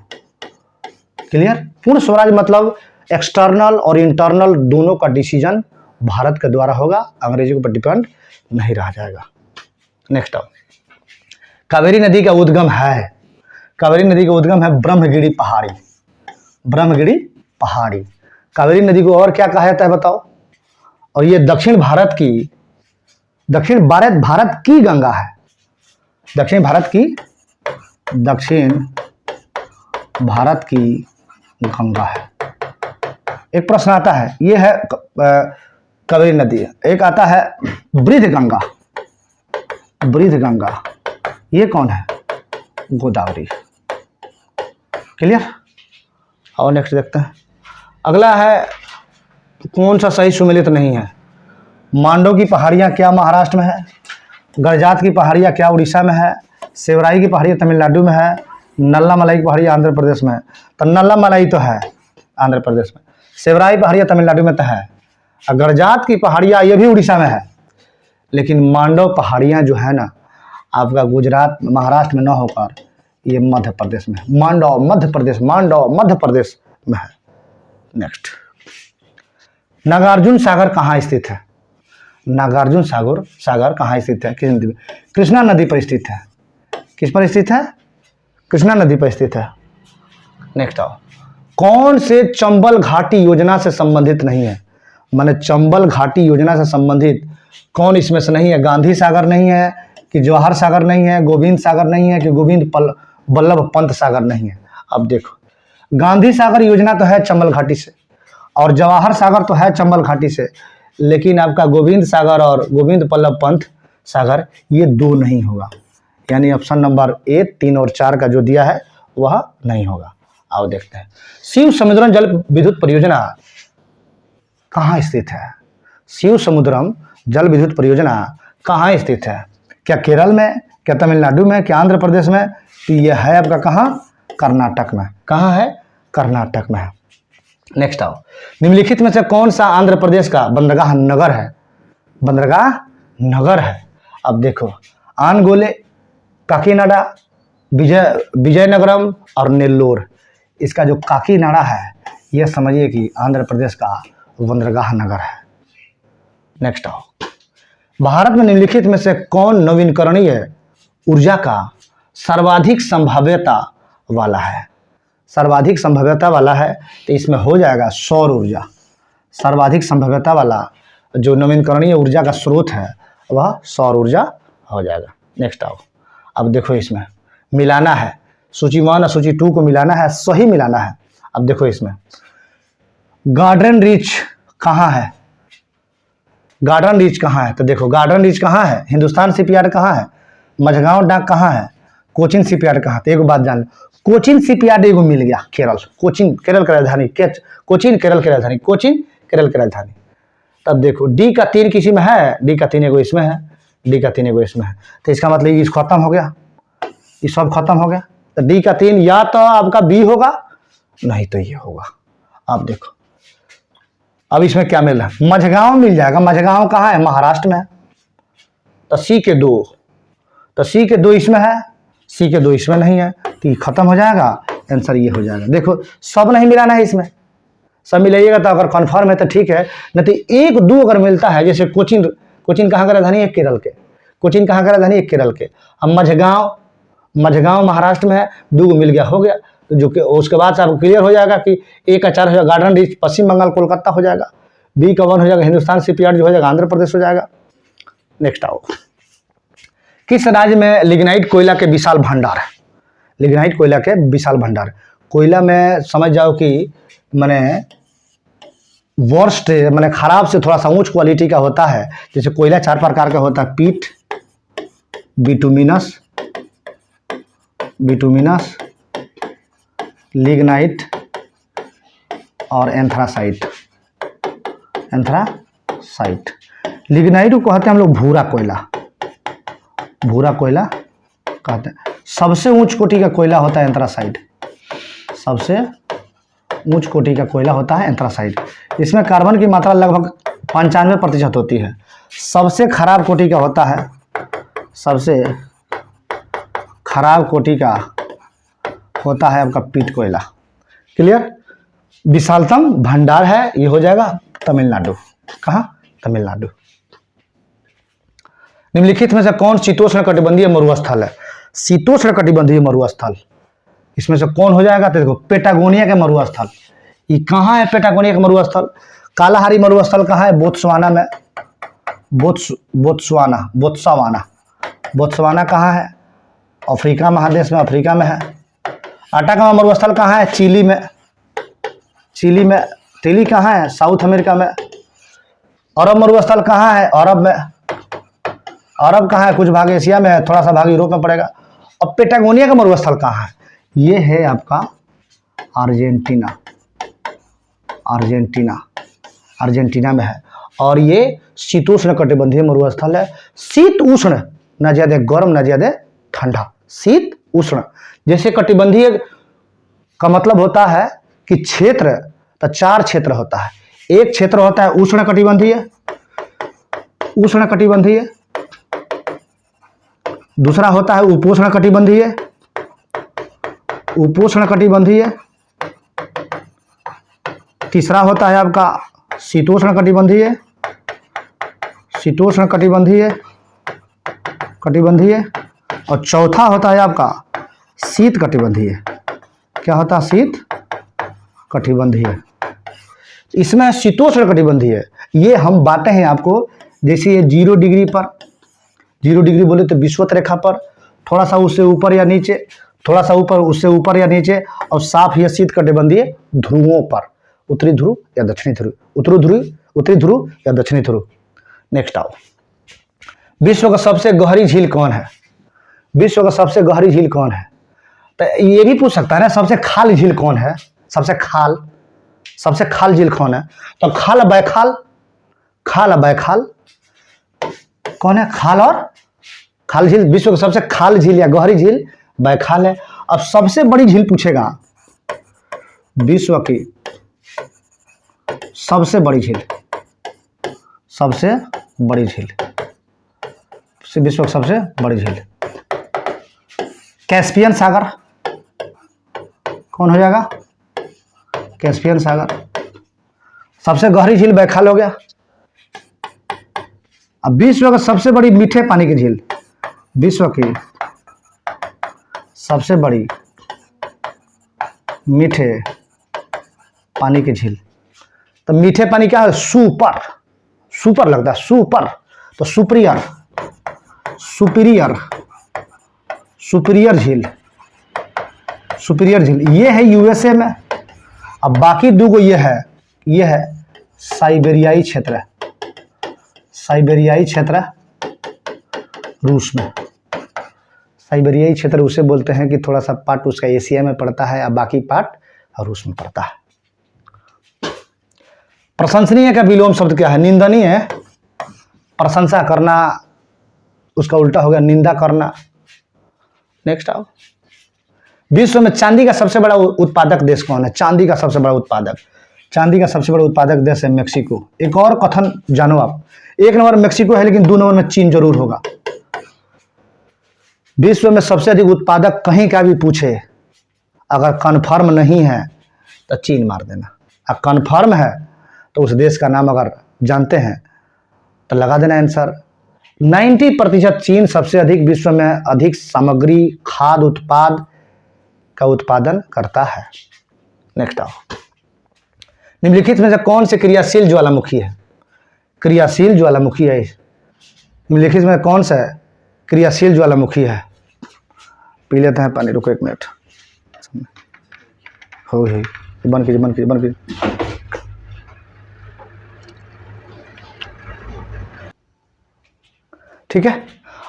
[SPEAKER 1] क्लियर? पूर्ण स्वराज मतलब एक्सटर्नल और इंटरनल दोनों का डिसीजन भारत के द्वारा होगा, अंग्रेजों पर डिपेंड नहीं रह जाएगा। नेक्स्ट अब, कावेरी नदी का उद्गम है, कावेरी नदी का उद्गम है ब्रह्मगिरी पहाड़ी। ब्रह्मगिरी पहाड़ी। कावेरी नदी को और क्या कहा जाता है बताओ? और ये दक्षिण भारत की गंगा है। दक्षिण भारत की गंगा है। एक प्रश्न आता है, ये है कावेरी नदी। एक आता है बृहदगंगा। बृहदगंगा ये कौन है? गोदावरी। क्लियर? और नेक्स्ट देखते हैं, अगला है कौन सा सही सुमेलित नहीं है? मांडो की पहाड़ियाँ क्या महाराष्ट्र में है? गरजात की पहाड़ियाँ क्या उड़ीसा में है? सेवराई की पहाड़ियाँ तमिलनाडु में है? नल्ला मलाई की पहाड़ियाँ आंध्र प्रदेश में है। तो नल्ला मलाई तो है आंध्र प्रदेश में, सेवराई पहाड़ियाँ तमिलनाडु में तो है, और गरजात की पहाड़ियाँ ये भी उड़ीसा में है। लेकिन मांडव पहाड़ियाँ जो है ना आपका गुजरात महाराष्ट्र में न होकर ये मध्य प्रदेश में है। मांडव मध्य प्रदेश में है। नेक्स्ट, नागार्जुन सागर कहाँ स्थित है? नागार्जुन सागर कहाँ स्थित है? किस नदी में? कृष्णा नदी पर स्थित है। किस पर स्थित है? कृष्णा नदी पर स्थित है। नेक्स्ट आओ, कौन से चंबल घाटी योजना से संबंधित नहीं है? माने चंबल घाटी योजना से संबंधित कौन इसमें से नहीं है? गांधी सागर नहीं है कि जवाहर सागर नहीं है, गोविंद सागर नहीं है कि गोविंद वल्लभ पंत सागर नहीं है? अब देखो, गांधी सागर योजना तो है चंबल घाटी से और जवाहर सागर तो है चंबल घाटी से, लेकिन आपका गोविंद सागर और गोविंद वल्लभ पंत सागर ये दो नहीं होगा। यानी ऑप्शन नंबर ए 3 और 4 का जो दिया है वह नहीं होगा। आओ देखते हैं, शिव समुद्रम जल विद्युत परियोजना कहाँ स्थित है? शिव समुद्रम जल विद्युत परियोजना कहाँ स्थित है? क्या केरल में, क्या तमिलनाडु में, क्या आंध्र प्रदेश में? तो यह है आपका कहाँ? कर्नाटक में। कहाँ है? कर्नाटक में है। नेक्स्ट आओ, निम्नलिखित में से कौन सा आंध्र प्रदेश का बंदरगाह नगर है? बंदरगाह नगर है। अब देखो, आनगोले, काकीनाडा, विजयनगरम और नेल्लोर। इसका जो काकीनाडा है यह समझिए कि आंध्र प्रदेश का बंदरगाह नगर है। नेक्स्ट आओ, भारत में निम्नलिखित में से कौन नवीकरणीय ऊर्जा का सर्वाधिक संभाव्यता वाला है? सर्वाधिक संभाव्यता वाला है तो इसमें हो जाएगा सौर ऊर्जा। सर्वाधिक संभाव्यता वाला जो नवीकरणीय ऊर्जा का स्रोत है वह सौर ऊर्जा हो जाएगा। नेक्स्ट आओ, अब देखो इसमें मिलाना है, सूची 1 और सूची 2 को मिलाना है, सही मिलाना है। अब देखो इसमें गार्डन रीच कहाँ है? गार्डन रीच कहाँ है? तो देखो गार्डन रीच कहाँ है? हिंदुस्तान शिपयार्ड कहाँ है? मझगांव डाक कहाँ है? कोचिन शिपयार्ड कहाँ? तो एक बात जान लो, कोचिन शिपयार्ड एगो मिल गया केरल। कोचिन केरल की राजधानी, कोचिन केरल की राजधानी, कोचिन केरल की राजधानी। तब देखो डी का 3 किसी में है, डी का 3 एगो इसमें है, डी का 3 एगो इसमें है। तो इसका मतलब ये खत्म हो गया, ये सब खत्म हो गया। तो डी का 3 या तो आपका बी होगा नहीं तो ये होगा। आप देखो अब इसमें क्या मिल रहा है? मझगांव मिल जाएगा। मझगांव कहाँ है? महाराष्ट्र में है। तो सी के 2, तो सी के 2 इसमें है, सी के 2 इसमें नहीं है, तो ये खत्म हो जाएगा। आंसर ये हो जाएगा। देखो सब नहीं मिलाना है, इसमें सब मिलाइएगा तो अगर कन्फर्म है तो ठीक है, नहीं तो 1-2 अगर मिलता है, जैसे कोचिन, कोचिन कहाँ का राजधानी है? केरल के। कोचिन कहाँ का राजधानी है? केरल के। अब मझगांव महाराष्ट्र में है, 2 मिल गया, हो गया। तो जो कि उसके बाद से आपको क्लियर हो जाएगा कि ए का 4 हो जाएगा गार्डन रीच पश्चिम बंगाल कोलकाता हो जाएगा, बी का 1 हो जाएगा हिंदुस्तान शिपयार्ड जो हो जाएगा आंध्र प्रदेश हो जाएगा। नेक्स्ट आओ, किस राज्य में लिग्नाइट कोयला के विशाल भंडार है? लिग्नाइट कोयला के विशाल भंडार। कोयला में समझ जाओ कि मैंने वर्स्ट मैंने खराब से थोड़ा सा ऊंच क्वालिटी का होता है। जैसे कोयला 4 प्रकार का होता है, पीट, बिटुमिनस, बिटुमिनस, लिग्नाइट और एंथ्रासाइट। एंथ्रासाइट, लिग्नाइट को कहते हैं हम लोग भूरा कोयला, भूरा कोयला कहते हैं। सबसे उच्च कोटि का कोयला होता है एंथ्रासाइट, सबसे उच्च कोटि का कोयला होता है एंथ्रासाइट। इसमें कार्बन की मात्रा लगभग 95% होती है। सबसे खराब कोटि का होता है, सबसे खराब कोटि का होता है आपका पीट कोयला। क्लियर। विशालतम भंडार है, ये हो जाएगा तमिलनाडु। कहाँ? तमिलनाडु। निम्नलिखित में से कौन शीतोष्ण कटिबंधीय मरुस्थल है? शीतोष्ण कटिबंधीय मरुस्थल इसमें से कौन हो जाएगा? तो देखो पेटागोनिया के मरुस्थल। ये कहाँ है पेटागोनिया का मरुस्थल? कालाहारी मरुस्थल कहाँ है? बोत्सवाना में। बोत्सवाना, बोत्सवाना कहाँ है? अफ्रीका महादेश में, अफ्रीका में है। अटाकामा मरुस्थल कहाँ है? चिली में, चिली में। चिली कहाँ है? साउथ अमेरिका में। अरब मरुस्थल कहाँ है? अरब में। अरब कहाँ है? कुछ भाग एशिया में है, थोड़ा सा भाग यूरोप में पड़ेगा। अब पेटागोनिया का मरुस्थल कहाँ है? ये है आपका अर्जेंटीना, अर्जेंटीना, अर्जेंटीना में है। और ये शीतोष्ण कटिबंधीय मरुस्थल है। शीत उष्ण, न ज्यादा गर्म न ज्यादा ठंडा, शीत उष्ण। जैसे कटिबंधीय का मतलब होता है कि क्षेत्र, तो 4 क्षेत्र होता है। एक क्षेत्र होता है उष्ण कटिबंधीय, उष्ण कटिबंधीय। दूसरा होता है उपोष्ण कटिबंधीय, उपोष्ण कटिबंधीय। तीसरा होता है आपका शीतोष्ण कटिबंधीय, शीतोष्ण कटिबंधीय, कटिबंधीय। और चौथा होता है आपका शीत कटिबंधीय। क्या होता है? शीत कटिबंधीय। इसमें शीतोष्ण कटिबंधीय ये हम बांटे हैं आपको। जैसे ये 0 डिग्री पर, 0 डिग्री बोले तो विषुवत रेखा पर, थोड़ा सा उससे ऊपर या नीचे, थोड़ा सा ऊपर उससे ऊपर या नीचे, और साफ या शीत कटिबंधीय ध्रुवों पर, उत्तरी ध्रुव या दक्षिणी ध्रुव, उत्तरी ध्रुव या दक्षिणी ध्रुव। नेक्स्ट आओ, विश्व का सबसे गहरी झील कौन है? विश्व का सबसे गहरी झील कौन है? तो ये भी पूछ सकता है ना, सबसे खाल झील कौन है? सबसे खाल झील कौन है? तो खाल बैखाल, खाल बैखाल कौन है? खाल और खाल झील। विश्व की सबसे खाल झील या गहरी झील बैखाल है। अब सबसे बड़ी झील पूछेगा, विश्व की सबसे बड़ी झील, सबसे बड़ी झील, विश्व की सबसे बड़ी झील कैस्पियन सागर कौन हो जाएगा? कैस्पियन सागर। सबसे गहरी झील बैखाल हो गया। अब विश्व का सबसे बड़ी मीठे पानी की झील, विश्व की सबसे बड़ी मीठे पानी की झील। तो मीठे पानी क्या है? सुपर, सुपर लगता है, सुपर। तो सुपीरियर, सुपीरियर, सुपीरियर झील, सुपीरियर झील ये है यूएसए में। अब बाकी 2 ये है साइबेरियाई क्षेत्र, साइबेरियाई क्षेत्र रूस में। साइबेरियाई क्षेत्र उसे बोलते हैं कि थोड़ा सा पार्ट उसका एशिया में पड़ता है और बाकी पार्ट रूस में पड़ता है। प्रशंसनीय का विलोम शब्द क्या है? निंदनीय है। प्रशंसा करना उसका उल्टा हो गया निंदा करना। नेक्स्ट आओ, विश्व में चांदी का सबसे बड़ा उत्पादक देश कौन है? चांदी का सबसे बड़ा उत्पादक, चांदी का सबसे बड़ा उत्पादक देश है मेक्सिको। एक और कथन जानो आप, 1 नंबर मेक्सिको है लेकिन 2 नंबर में चीन जरूर होगा। विश्व में सबसे अधिक उत्पादक कहीं का भी पूछे, अगर कन्फर्म नहीं है तो चीन मार देना, और कन्फर्म है तो उस देश का नाम अगर जानते हैं तो लगा देना आंसर। 90% चीन सबसे अधिक विश्व में अधिक सामग्री खाद्य उत्पाद का उत्पादन करता है। नेक्स्ट आओ, निम्नलिखित में से कौन से क्रियाशील ज्वालामुखी है? क्रियाशील ज्वालामुखी है। निम्नलिखित में कौन सा क्रियाशील ज्वालामुखी है? पी लेते हैं पानी, रुको 1 मिनट। हो गई, बंद कीजिए, बंद कीजिए, बंद कीजिए। ठीक है,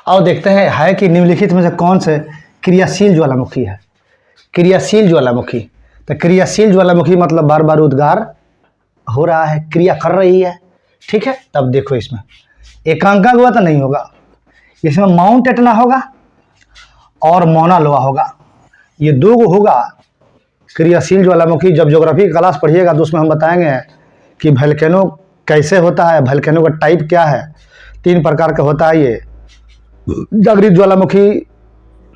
[SPEAKER 1] और देखते हैं है कि निम्नलिखित में से कौन से क्रियाशील ज्वालामुखी है। क्रियाशील ज्वालामुखी, तो क्रियाशील ज्वालामुखी मतलब बार बार उद्गार हो रहा है, क्रिया कर रही है, ठीक है। तब देखो इसमें एकांका गुहा तो नहीं होगा, इसमें माउंट एटना होगा और मौना लोआ होगा, ये दो होगा क्रियाशील ज्वालामुखी। जब ज्योग्राफी क्लास पढ़िएगा तो उसमें हम बताएंगे कि वोल्केनो कैसे होता है, वोल्केनो का टाइप क्या है। 3 प्रकार का होता है ये, जागृत ज्वालामुखी,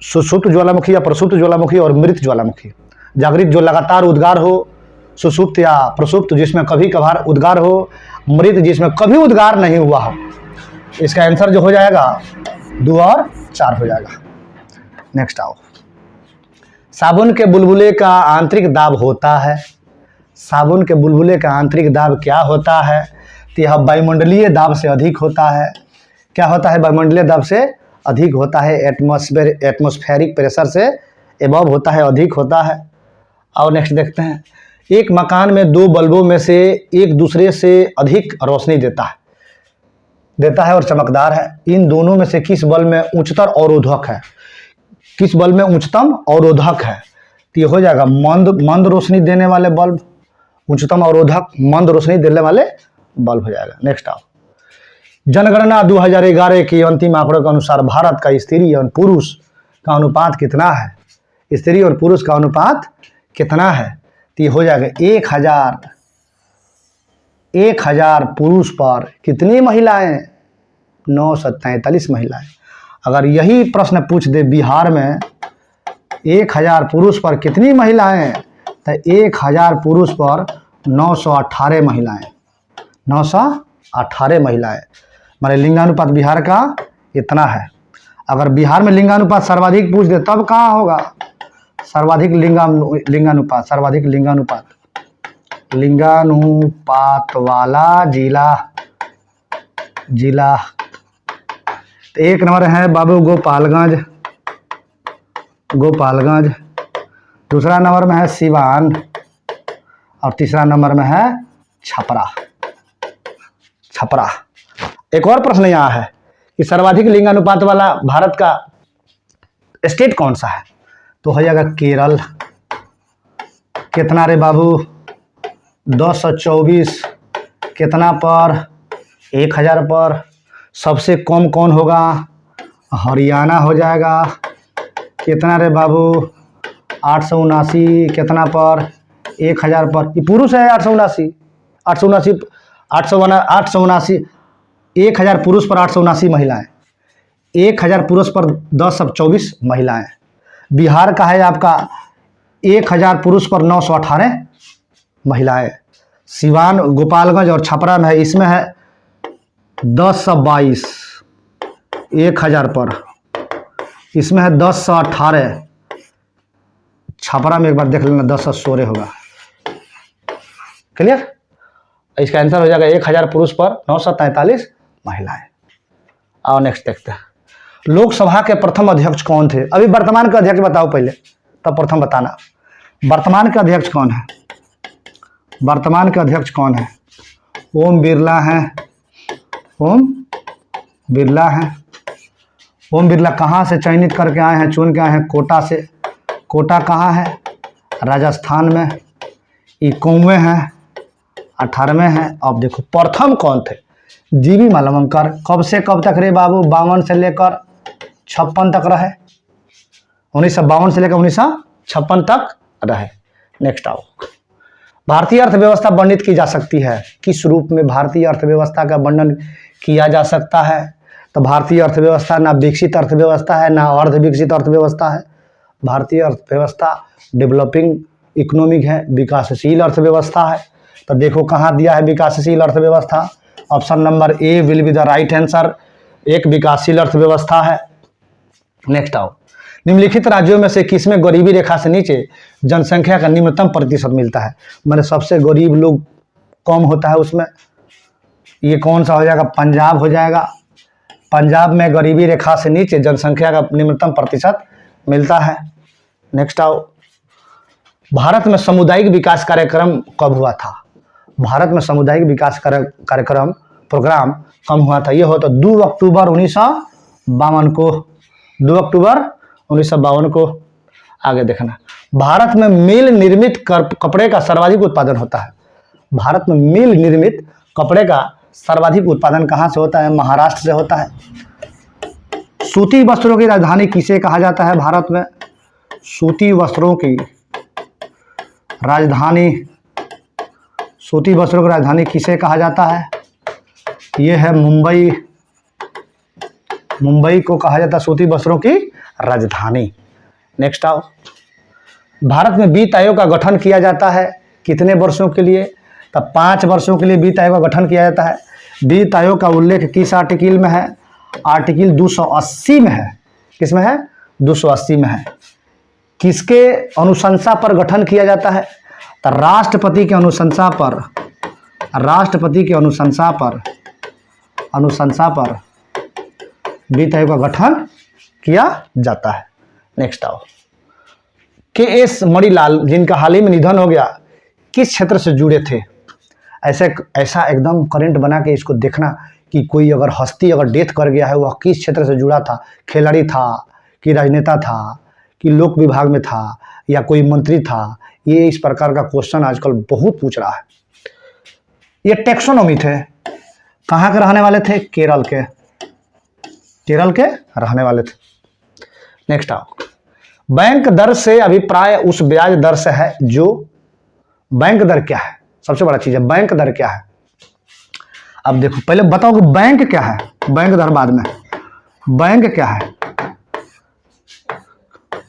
[SPEAKER 1] सुषुप्त ज्वालामुखी या प्रसुप्त ज्वालामुखी और मृत ज्वालामुखी। जागृत जो लगातार उद्गार हो, सुषुप्त या प्रसुप्त जिसमें कभी कभार उद्गार हो, मृत जिसमें कभी उद्गार नहीं हुआ हो। इसका आंसर जो हो जाएगा 2 और 4 हो जाएगा। नेक्स्ट आओ, साबुन के बुलबुले का आंतरिक दाब होता है। साबुन के बुलबुले का आंतरिक दाब क्या होता है? तो यह वायुमंडलीय दाब से अधिक होता है। क्या होता है? वायुमंडलीय दाब से अधिक होता है, एटमॉस्फेरिक प्रेशर से एबव होता है, अधिक होता है। और नेक्स्ट देखते हैं, एक मकान में 2 बल्बों में से एक दूसरे से अधिक रोशनी देता है और चमकदार है। इन दोनों में से किस बल्ब में उच्चतर अवरोधक है? किस बल्ब में उच्चतम अवरोधक है? तो ये हो जाएगा मंद रोशनी देने वाले बल्ब, उच्चतम अवरोधक मंद रोशनी देने वाले बल्ब हो जाएगा। नेक्स्ट आओ, जनगणना 2011 के अंतिम आंकड़ों के अनुसार भारत का स्त्री और पुरुष का अनुपात कितना है? स्त्री और पुरुष का अनुपात कितना है? तो ये हो जाएगा 1000 पुरुष पर कितनी महिलाएं? 943 महिलाएं। अगर यही प्रश्न पूछ दे बिहार में 1000 पुरुष पर कितनी महिलाएं, तो 1000 पुरुष पर 918 महिलाएं। 918 महिलाएं, माने लिंगानुपात बिहार का इतना है। अगर बिहार में लिंगानुपात सर्वाधिक पूछ दे तब कहाँ होगा? सर्वाधिक लिंगानुपात वाला जिला तो 1 नंबर है बाबू गोपालगंज, दूसरा नंबर में है सिवान और तीसरा नंबर में है छपरा। एक और प्रश्न यहाँ है कि सर्वाधिक लिंगानुपात वाला भारत का स्टेट कौन सा है? तो हो जाएगा केरल। कितना रे बाबू? 1024। कितना पर? 1000 पर। सबसे कम कौन होगा? हरियाणा हो जाएगा। कितना रे बाबू? 879। कितना पर? 1000 पर। ये पुरुष है 879। 1000 पुरुष पर 879 महिलाएं। 1000 पुरुष पर 1024 महिलाएं। बिहार का है आपका 1000 पुरुष पर 918 महिलाएं। सिवान, गोपालगंज और छपरा में है, इसमें है 1022 1000 पर, इसमें है 1018। छपरा में एक बार देख लेना 1016 होगा। क्लियर? इसका आंसर हो जाएगा 1000 पुरुष पर 943 महिलाएं। और नेक्स्ट देखते हैं, लोकसभा के प्रथम अध्यक्ष कौन थे? अभी वर्तमान के अध्यक्ष बताओ पहले, तब प्रथम बताना। वर्तमान के अध्यक्ष कौन है? वर्तमान के अध्यक्ष कौन है? ओम बिरला हैं। ओम बिरला कहाँ से चयनित करके आए हैं, चुन के आए हैं? कोटा से। कोटा कहाँ है? राजस्थान में। ये 91 हैं, 18वें हैं। अब देखो प्रथम कौन थे? जीवी मालवंकर। कब से कब तक रे बाबू? 52 से लेकर 56 तक रहे। 1952 से लेकर 1956 तक रहे। नेक्स्ट आओ, भारतीय अर्थव्यवस्था वर्णित की जा सकती है किस रूप में? भारतीय अर्थव्यवस्था का वर्णन किया जा सकता है? तो भारतीय अर्थव्यवस्था ना विकसित अर्थव्यवस्था है, ना अर्ध विकसित अर्थव्यवस्था है। भारतीय अर्थव्यवस्था डेवलपिंग इकोनॉमिक है, विकासशील अर्थव्यवस्था है। तो देखो कहाँ दिया है विकासशील अर्थव्यवस्था? Option number A will be the right answer. एक विकासशील अर्थव्यवस्था है। नेक्स्ट आओ, निम्नलिखित राज्यों में से किसमें गरीबी रेखा से नीचे जनसंख्या का निम्नतम प्रतिशत मिलता है? मैंने सबसे गरीब लोग कम होता है उसमें। ये कौन सा हो जाएगा? पंजाब हो जाएगा। पंजाब में गरीबी रेखा से नीचे जनसंख्या का निम्नतम प्रतिशत मिलता है। नेक्स्ट आओ, भारत में सामुदायिक विकास कार्यक्रम कब हुआ था? भारत में सामुदायिक विकास कार्यक्रम प्रोग्राम कब हुआ था? ये हो तो 2 अक्टूबर 1969 को, 2 अक्टूबर 1952 को। आगे देखना, भारत में मिल निर्मित कपड़े का सर्वाधिक उत्पादन होता है। भारत में मिल निर्मित कपड़े का सर्वाधिक उत्पादन कहाँ से होता है? महाराष्ट्र से होता है। सूती वस्त्रों की राजधानी किसे कहा जाता है भारत में? सूती वस्त्रों की राजधानी, सूती वस्त्रों की राजधानी किसे कहा जाता है? ये है मुंबई। मुंबई को कहा जाता है सूती वस्त्रों की राजधानी। नेक्स्ट आओ, भारत में वित्त आयोग का गठन किया जाता है कितने वर्षों के लिए? तब 5 वर्षों के लिए वित्त आयोग का गठन किया जाता है। वित्त आयोग का उल्लेख किस आर्टिकल में है? आर्टिकल 280 में है। किस में है? 280 में है। किसके अनुशंसा पर गठन किया जाता है? तो राष्ट्रपति के अनुशंसा पर, राष्ट्रपति के अनुशंसा पर वित्त आयोग का गठन किया जाता है। नेक्स्ट आओ, के.एस. मणिलाल जिनका हाल ही में निधन हो गया, किस क्षेत्र से जुड़े थे? ऐसा एकदम करंट बना के इसको देखना कि कोई अगर हस्ती अगर डेथ कर गया है वह किस क्षेत्र से जुड़ा था? खिलाड़ी था कि राजनेता था कि लोक विभाग में था या कोई मंत्री था? ये इस प्रकार का क्वेश्चन आजकल बहुत पूछ रहा है। ये टैक्सोनॉमी थे। कहाँ के रहने वाले थे? केरल के, केरल के रहने वाले थे। नेक्स्ट आओ, बैंक दर से अभिप्राय उस ब्याज दर से है जो, बैंक दर क्या है? सबसे बड़ा चीज है बैंक दर क्या है। अब देखो, पहले बताओ कि बैंक क्या है, बैंक दर बाद में। बैंक क्या है?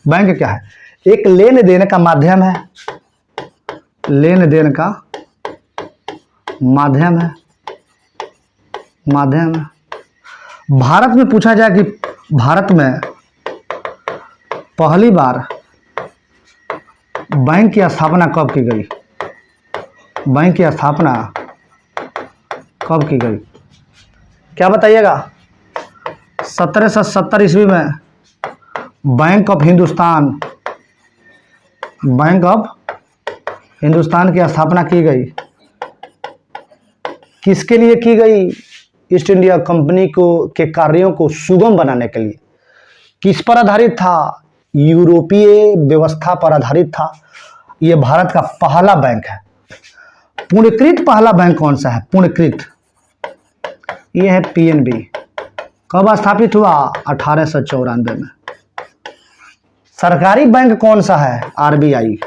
[SPEAKER 1] बैंक क्या है? एक लेन देन का माध्यम है, लेन देन का माध्यम है, माध्यम है। भारत में पूछा जाए कि भारत में पहली बार बैंक की स्थापना कब की गई? बैंक की स्थापना कब की गई? क्या बताइएगा? 1770 ईस्वी में bank of Hindustan, bank of Hindustan की स्थापना की गई। किसके लिए की गई? ईस्ट इंडिया कंपनी को के कार्यों को सुगम बनाने के लिए। किस पर आधारित था? यूरोपीय व्यवस्था पर आधारित था। यह भारत का पहला बैंक है। पूर्णकृत पहला बैंक कौन सा है? पूर्णकृत, यह है पीएनबी। कब स्थापित हुआ? 1894 में। सरकारी बैंक कौन सा है? आरबीआई।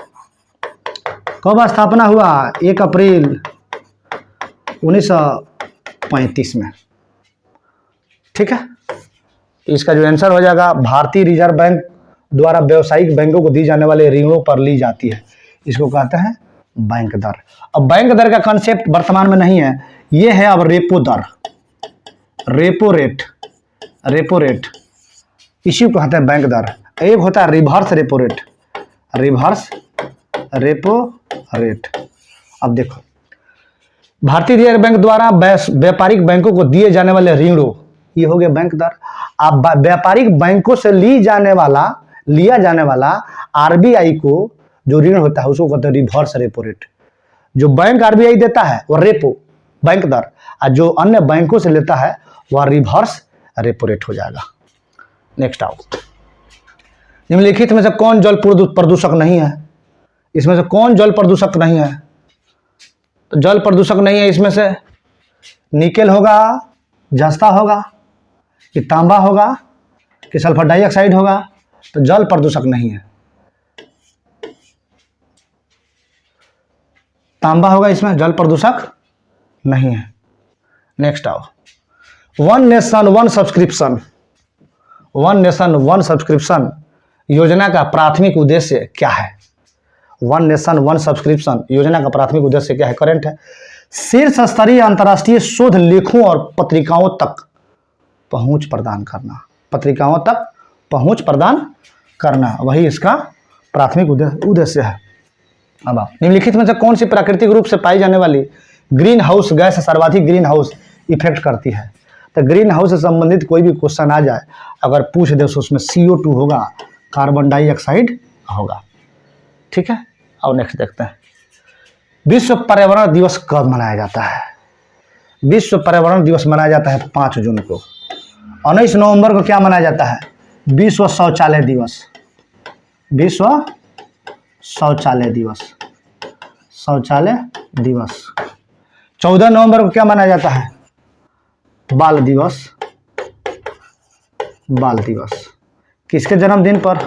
[SPEAKER 1] कब स्थापना हुआ? 1 अप्रैल 1935 में। ठीक है, इसका जो आंसर हो जाएगा, भारतीय रिजर्व बैंक द्वारा व्यावसायिक बैंकों को दी जाने वाले ऋणों पर ली जाती है, इसको कहते हैं बैंक दर। अब बैंक दर का कॉन्सेप्ट वर्तमान में नहीं है, ये है अब रेपो दर, रेपो रेट, रेपो रेट, इसी को कहते हैं बैंक दर। एक होता है reverse repo rate, reverse repo rate. अब देखो, भारतीय रिजर्व बैंक द्वारा व्यापारिक बैंकों को दिए जाने वाले ऋणों, ये हो गया बैंक दर। अब व्यापारिक बैंकों से लिया जाने वाला आरबीआई को जो ऋण होता है उसको कहते हैं रिवर्स रेपो रेट। जो बैंक आरबीआई देता है वह रेपो बैंक दर, और जो अन्य बैंकों से लेता है वह रिवर्स रेपो रेट हो जाएगा। नेक्स्ट आओ, निम्नलिखित में से कौन जल प्रदूषक नहीं है? इसमें से कौन जल प्रदूषक नहीं है? तो जल प्रदूषक नहीं है इसमें से निकेल होगा, जस्ता होगा, कि तांबा होगा, कि सल्फर डाइऑक्साइड होगा। तो जल प्रदूषक नहीं है, तांबा होगा इसमें, जल प्रदूषक नहीं है। नेक्स्ट आओ, one nation one subscription, one nation one subscription योजना का प्राथमिक उद्देश्य क्या है? वन नेशन वन सब्सक्रिप्शन योजना का प्राथमिक उद्देश्य क्या है? करंट है, शीर्ष स्तरीय अंतर्राष्ट्रीय शोध लेखों और पत्रिकाओं तक पहुंच प्रदान करना, पत्रिकाओं तक पहुंच प्रदान करना, वही इसका प्राथमिक उद्देश्य है। अब निम्नलिखित में से कौन सी प्राकृतिक रूप से पाई जाने वाली ग्रीन हाउस गैस सर्वाधिक ग्रीन हाउस इफेक्ट करती है? तो ग्रीन हाउस से संबंधित कोई भी क्वेश्चन आ जाए अगर पूछ दे तो उसमें CO2 होगा, कार्बन डाइऑक्साइड होगा। ठीक है, और नेक्स्ट देखते हैं, विश्व पर्यावरण दिवस कब मनाया जाता है? विश्व पर्यावरण दिवस मनाया जाता है 5 जून को। 19 नवंबर को क्या मनाया जाता है? विश्व शौचालय दिवस। विश्व शौचालय दिवस। शौचालय दिवस। 14 नवंबर को क्या मनाया जाता है? बाल दिवस। बाल दिवस। किसके जन्मदिन पर?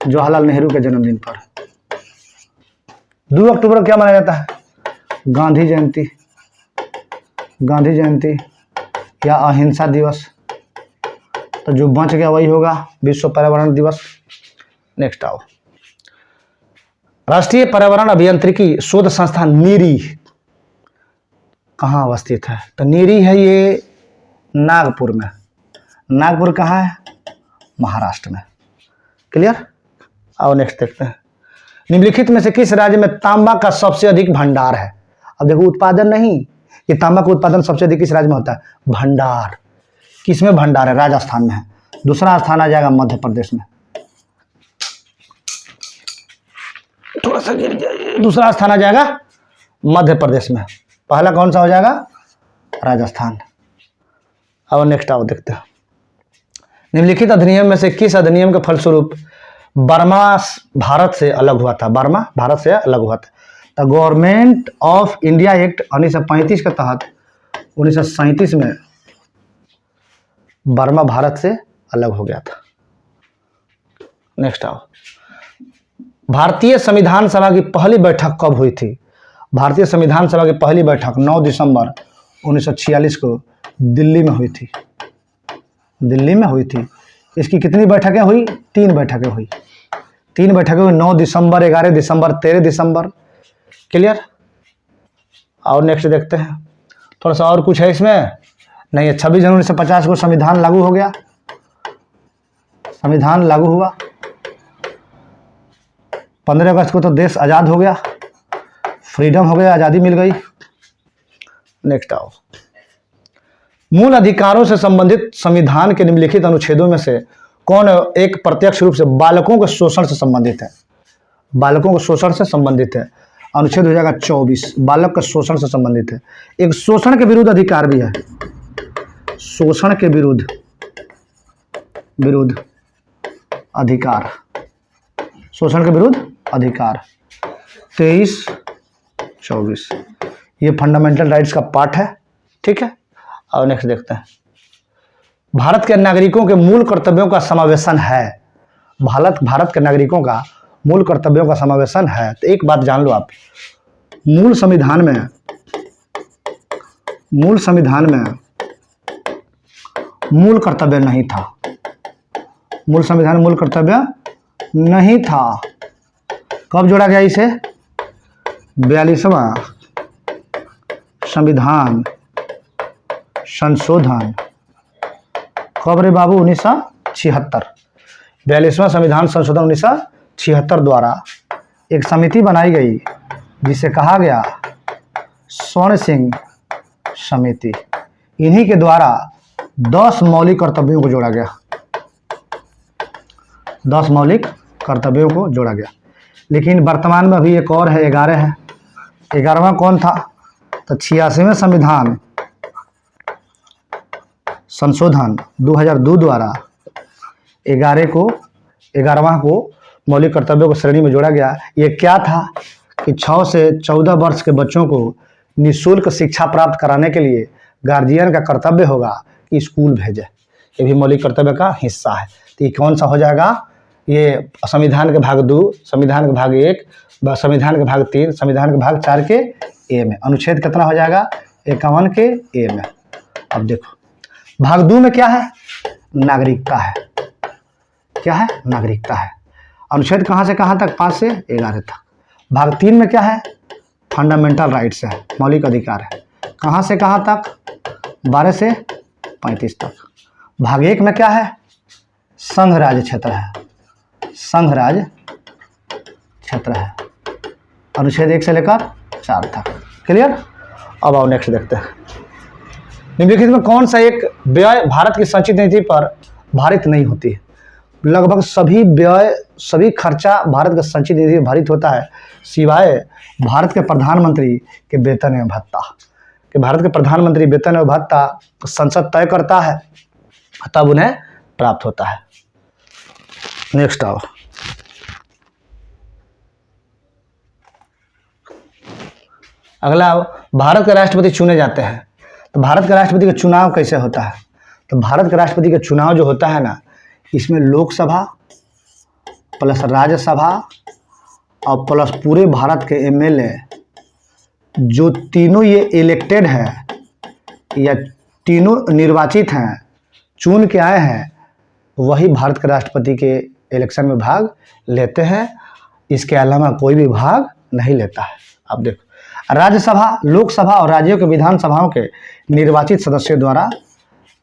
[SPEAKER 1] जवाहरलाल नेहरू के जन्मदिन पर। 2 अक्टूबर को क्या मनाया जाता है? गांधी जयंती। गांधी जयंती या अहिंसा दिवस। तो जो बच गया वही होगा विश्व पर्यावरण दिवस। नेक्स्ट आओ। राष्ट्रीय पर्यावरण अभियांत्रिकी शोध संस्थान नीरी कहाँ अवस्थित है? तो नीरी है ये नागपुर में। नागपुर कहाँ है? महाराष्ट्र में। क्लियर? आओ नेक्स्ट देखते हैं। निम्नलिखित में से किस राज्य में तांबा का सबसे अधिक भंडार है? अब देखो उत्पादन नहीं, कि तांबा का उत्पादन सबसे अधिक किस राज्य में होता है? भंडार। किसमें भंडार है? राजस्थान में है। दूसरा स्थान आ जाएगा मध्य प्रदेश में। थोड़ा सा गिर जाइए। दूसरा स्थान आ जाएगा मध्य प्रदेश में। पहला कौन सा हो जाएगा? राजस्थान। अब नेक्स्ट आओ देखते हैं। निम्नलिखित अधिनियम में से किस अधिनियम के फलस्वरूप बर्मा भारत से अलग हुआ था? बर्मा भारत से अलग हुआ था। The government of India act 1935 के तहत 1937 में बर्मा भारत से अलग हो गया था। नेक्स्ट आओ। भारतीय संविधान सभा की पहली बैठक कब हुई थी? भारतीय संविधान सभा की पहली बैठक 9 दिसंबर 1946 को दिल्ली में हुई थी। दिल्ली में हुई थी। इसकी कितनी बैठकें हुई? 3 बैठकें हुई। 3 बैठकें हुई। 9 दिसंबर, 11 दिसंबर, 13 दिसंबर। क्लियर? और नेक्स्ट देखते हैं। थोड़ा सा और कुछ है इसमें? नहीं है। 26 जनवरी 1950 को संविधान लागू हो गया। संविधान लागू हुआ। 15 अगस्त को तो देश आज़ाद हो गया, फ्रीडम हो गया, आज़ादी मिल गई। नेक्स्ट आओ। मूल अधिकारों से संबंधित संविधान के निम्नलिखित अनुच्छेदों में से कौन एक प्रत्यक्ष रूप से बालकों के शोषण से संबंधित है? बालकों के शोषण से संबंधित है। अनुच्छेद हो जाएगा 24, बालक के शोषण से संबंधित है। एक शोषण के विरुद्ध अधिकार भी है। शोषण के विरुद्ध अधिकार। शोषण के विरुद्ध अधिकार 23-24 ये फंडामेंटल राइट्स का पार्ट है। ठीक है। और नेक्स्ट देखते हैं। भारत के नागरिकों के मूल कर्तव्यों का समावेशन है। भारत के नागरिकों का मूल कर्तव्यों का समावेशन है। तो एक बात जान लो आप, मूल संविधान में मूल कर्तव्य नहीं था। मूल संविधान मूल कर्तव्य नहीं था। कब जोड़ा गया इसे? 42वां संविधान संशोधन। कब रे बाबू? 1976। 42वां संविधान संशोधन 1976 द्वारा एक समिति बनाई गई जिसे कहा गया स्वर्ण सिंह समिति। इन्हीं के द्वारा 10 मौलिक कर्तव्यों को जोड़ा गया। 10 मौलिक कर्तव्यों को जोड़ा गया। लेकिन वर्तमान में अभी एक और है, 11 है। 11वां कौन था? तो 86वें संविधान संशोधन 2002 द्वारा 11वां को मौलिक कर्तव्यों की श्रेणी में जोड़ा गया। ये क्या था कि 6 से 14 वर्ष के बच्चों को निःशुल्क शिक्षा प्राप्त कराने के लिए गार्जियन का कर्तव्य होगा कि स्कूल भेजे। ये भी मौलिक कर्तव्य का हिस्सा है। तो ये कौन सा हो जाएगा? ये संविधान के भाग 2, संविधान के भाग 1, संविधान के भाग 3, संविधान के भाग 4 के ए में। अनुच्छेद कितना हो जाएगा? 51 के ए में। अब देखो भाग 2 में क्या है? नागरिकता है। क्या है? नागरिकता है। अनुच्छेद कहाँ से कहाँ तक? 5 से 11 तक। भाग 3 में क्या है? फंडामेंटल राइट्स है, मौलिक अधिकार है। कहाँ से कहाँ तक? 12 से 35 तक। भाग 1 में क्या है? संघ राज्य क्षेत्र है। संघ राज्य क्षेत्र है। अनुच्छेद 1 से लेकर 4 तक। क्लियर? अब आओ नेक्स्ट देखते हैं। निम्नलिखित में कौन सा एक व्यय भारत की संचित नीति पर भारित नहीं होती है? लगभग सभी व्यय, सभी खर्चा भारत का संचित निधि में भारित होता है, सिवाय भारत के प्रधानमंत्री के वेतन एवं भत्ता। कि भारत के प्रधानमंत्री वेतन एवं भत्ता संसद तय करता है। तब उन्हें प्राप्त होता है। नेक्स्ट आओ। अगला आओ, भारत के राष्ट्रपति चुने जाते हैं। तो भारत के राष्ट्रपति का चुनाव कैसे होता है? तो भारत के राष्ट्रपति का चुनाव जो होता है ना, इसमें लोकसभा प्लस राज्यसभा और प्लस पूरे भारत के एमएलए, जो तीनों ये इलेक्टेड है या तीनों निर्वाचित हैं, चुन के आए हैं, वही भारत के राष्ट्रपति के इलेक्शन में भाग लेते हैं। इसके अलावा कोई भी भाग नहीं लेता है। अब देखो, राज्यसभा, लोकसभा और राज्यों के विधानसभाओं के निर्वाचित सदस्यों द्वारा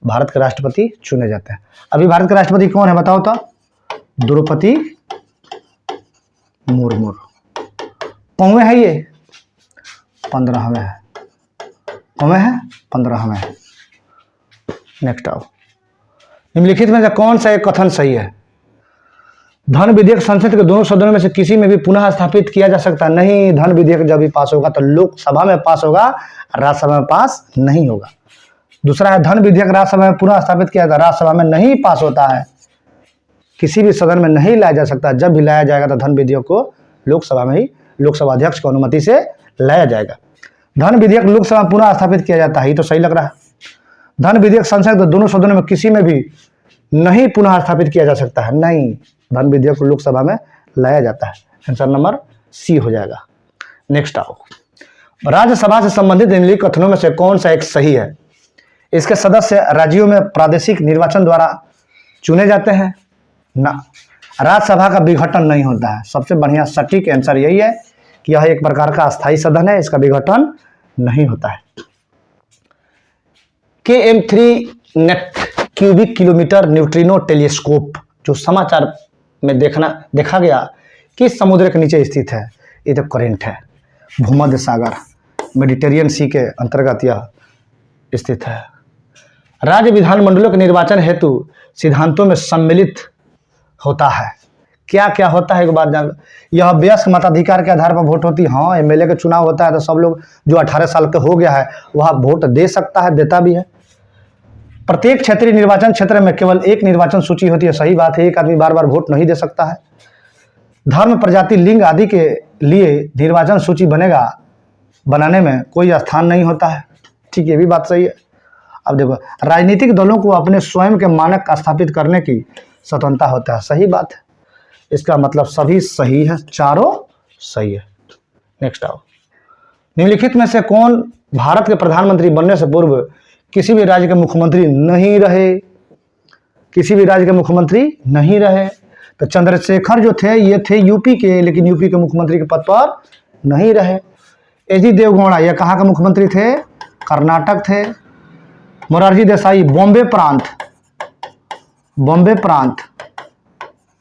[SPEAKER 1] भारत के राष्ट्रपति चुने जाते हैं। अभी भारत के राष्ट्रपति कौन है बताओ तो? द्रौपदी मुर्मू। कौवे है ये? 15वें है। कौवे है? 15वें है। नेक्स्ट आओ। निम्नलिखित में से कौन सा एक कथन सही है? धन विधेयक संसद के दोनों सदनों में से किसी में भी पुनः स्थापित किया जा सकता नहीं। धन विधेयक जब भी पास होगा तो लोकसभा में पास होगा, राज्यसभा में पास नहीं होगा। दूसरा है, धन विधेयक राज्यसभा में पुनः स्थापित किया जाता है, राज्यसभा में नहीं पास होता है। किसी भी सदन में नहीं लाया जा सकता। जब भी लाया जाएगा तो धन विधेयक को लोकसभा में ही लोकसभा अध्यक्ष की अनुमति से लाया जाएगा। धन विधेयक लोकसभा में पुनः स्थापित किया जाता है, ये तो सही लग रहा है। धन विधेयक संसद के दोनों सदनों में किसी में भी नहीं पुनः स्थापित किया जा सकता है। नहीं, धन विधेयक को लोकसभा में लाया जाता है। आंसर नंबर सी हो जाएगा। नेक्स्ट आओ। राज्यसभा से संबंधित निम्नलिखित कथनों में से कौन सा एक सही है? इसके सदस्य राज्यों में प्रादेशिक निर्वाचन द्वारा चुने जाते हैं ना, राज्यसभा का विघटन नहीं होता है। सबसे बढ़िया सटीक आंसर यही है कि यह एक प्रकार का अस्थायी सदन है, इसका विघटन नहीं होता है। KM3 net cubic kilometre neutrino telescope जो समाचार में देखा गया कि समुद्र के नीचे स्थित है, ये तो करंट है। भूमध्य सागर मेडिटेरियन सी के अंतर्गत यह स्थित है। राज्य विधानमंडलों के निर्वाचन हेतु सिद्धांतों में सम्मिलित होता है। क्या क्या होता है एक बात जान लो। यह वयस्क मताधिकार के आधार पर वोट होती है। हाँ, एमएलए का चुनाव होता है तो सब लोग जो 18 साल के हो गया है वह वोट दे सकता है, देता भी है। प्रत्येक क्षेत्रीय निर्वाचन क्षेत्र में केवल एक निर्वाचन सूची होती है। सही बात है, एक आदमी बार बार वोट नहीं दे सकता है। धर्म, प्रजाति, लिंग आदि के लिए निर्वाचन सूची बनाने में कोई स्थान नहीं होता है। ठीक, ये भी बात सही है। अब देखो, राजनीतिक दलों को अपने स्वयं के मानक स्थापित करने की स्वतंत्रता होता है। सही बात है। इसका मतलब सभी सही है, चारों सही है। नेक्स्ट आओ। निम्नलिखित में से कौन भारत के प्रधानमंत्री बनने से पूर्व किसी भी राज्य के मुख्यमंत्री नहीं रहे? किसी भी राज्य के मुख्यमंत्री नहीं रहे। तो चंद्रशेखर जो थे ये थे यूपी के, लेकिन यूपी के मुख्यमंत्री के पद पर नहीं रहे। एच.डी. देवगौड़ा ये कहाँ के मुख्यमंत्री थे? कर्नाटक थे। मोरारजी देसाई बॉम्बे प्रांत,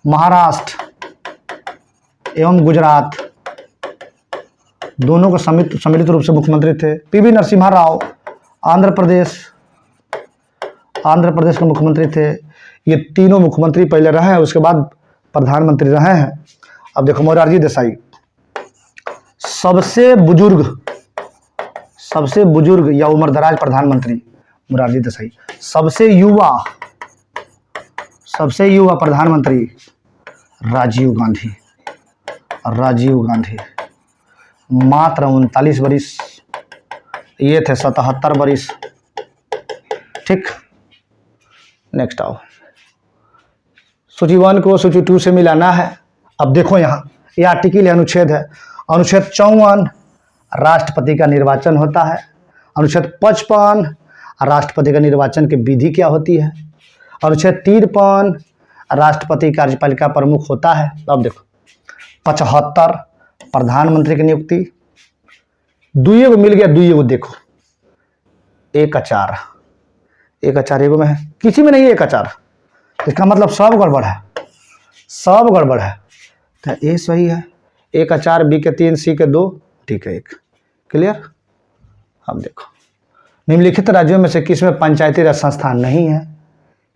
[SPEAKER 1] महाराष्ट्र एवं गुजरात दोनों को सम्मिलित रूप से मुख्यमंत्री थे। पीवी नरसिम्हा राव आंध्र प्रदेश के मुख्यमंत्री थे। ये तीनों मुख्यमंत्री पहले रहे हैं, उसके बाद प्रधानमंत्री रहे हैं। अब देखो, मोरारजी देसाई सबसे बुजुर्ग या उम्रदराज प्रधानमंत्री मोरारजी देसाई। सबसे युवा प्रधानमंत्री राजीव गांधी मात्र 39 वर्ष, ये थे 77 वर्ष। ठीक, नेक्स्ट आओ। सूची 1 को सूची 2 से मिलाना है। अब देखो यहाँ यह आर्टिकल अनुच्छेद है। अनुच्छेद 54 राष्ट्रपति का निर्वाचन होता है। अनुच्छेद 55 राष्ट्रपति का निर्वाचन की विधि क्या होती है। अनुच्छेद 53 राष्ट्रपति कार्यपालिका प्रमुख होता है। अब देखो, 75 प्रधानमंत्री की नियुक्ति। दुइये को मिल गया, दुइये को देखो, एक अचार एगो में है, किसी में नहीं है एक अचार। इसका मतलब सब गड़बड़ है। तो ए सही है। एक अचार, बी के 3, सी के 2, डी के 1। क्लियर। अब देखो, निम्नलिखित राज्यों में से किसमें पंचायती राज संस्था नहीं है?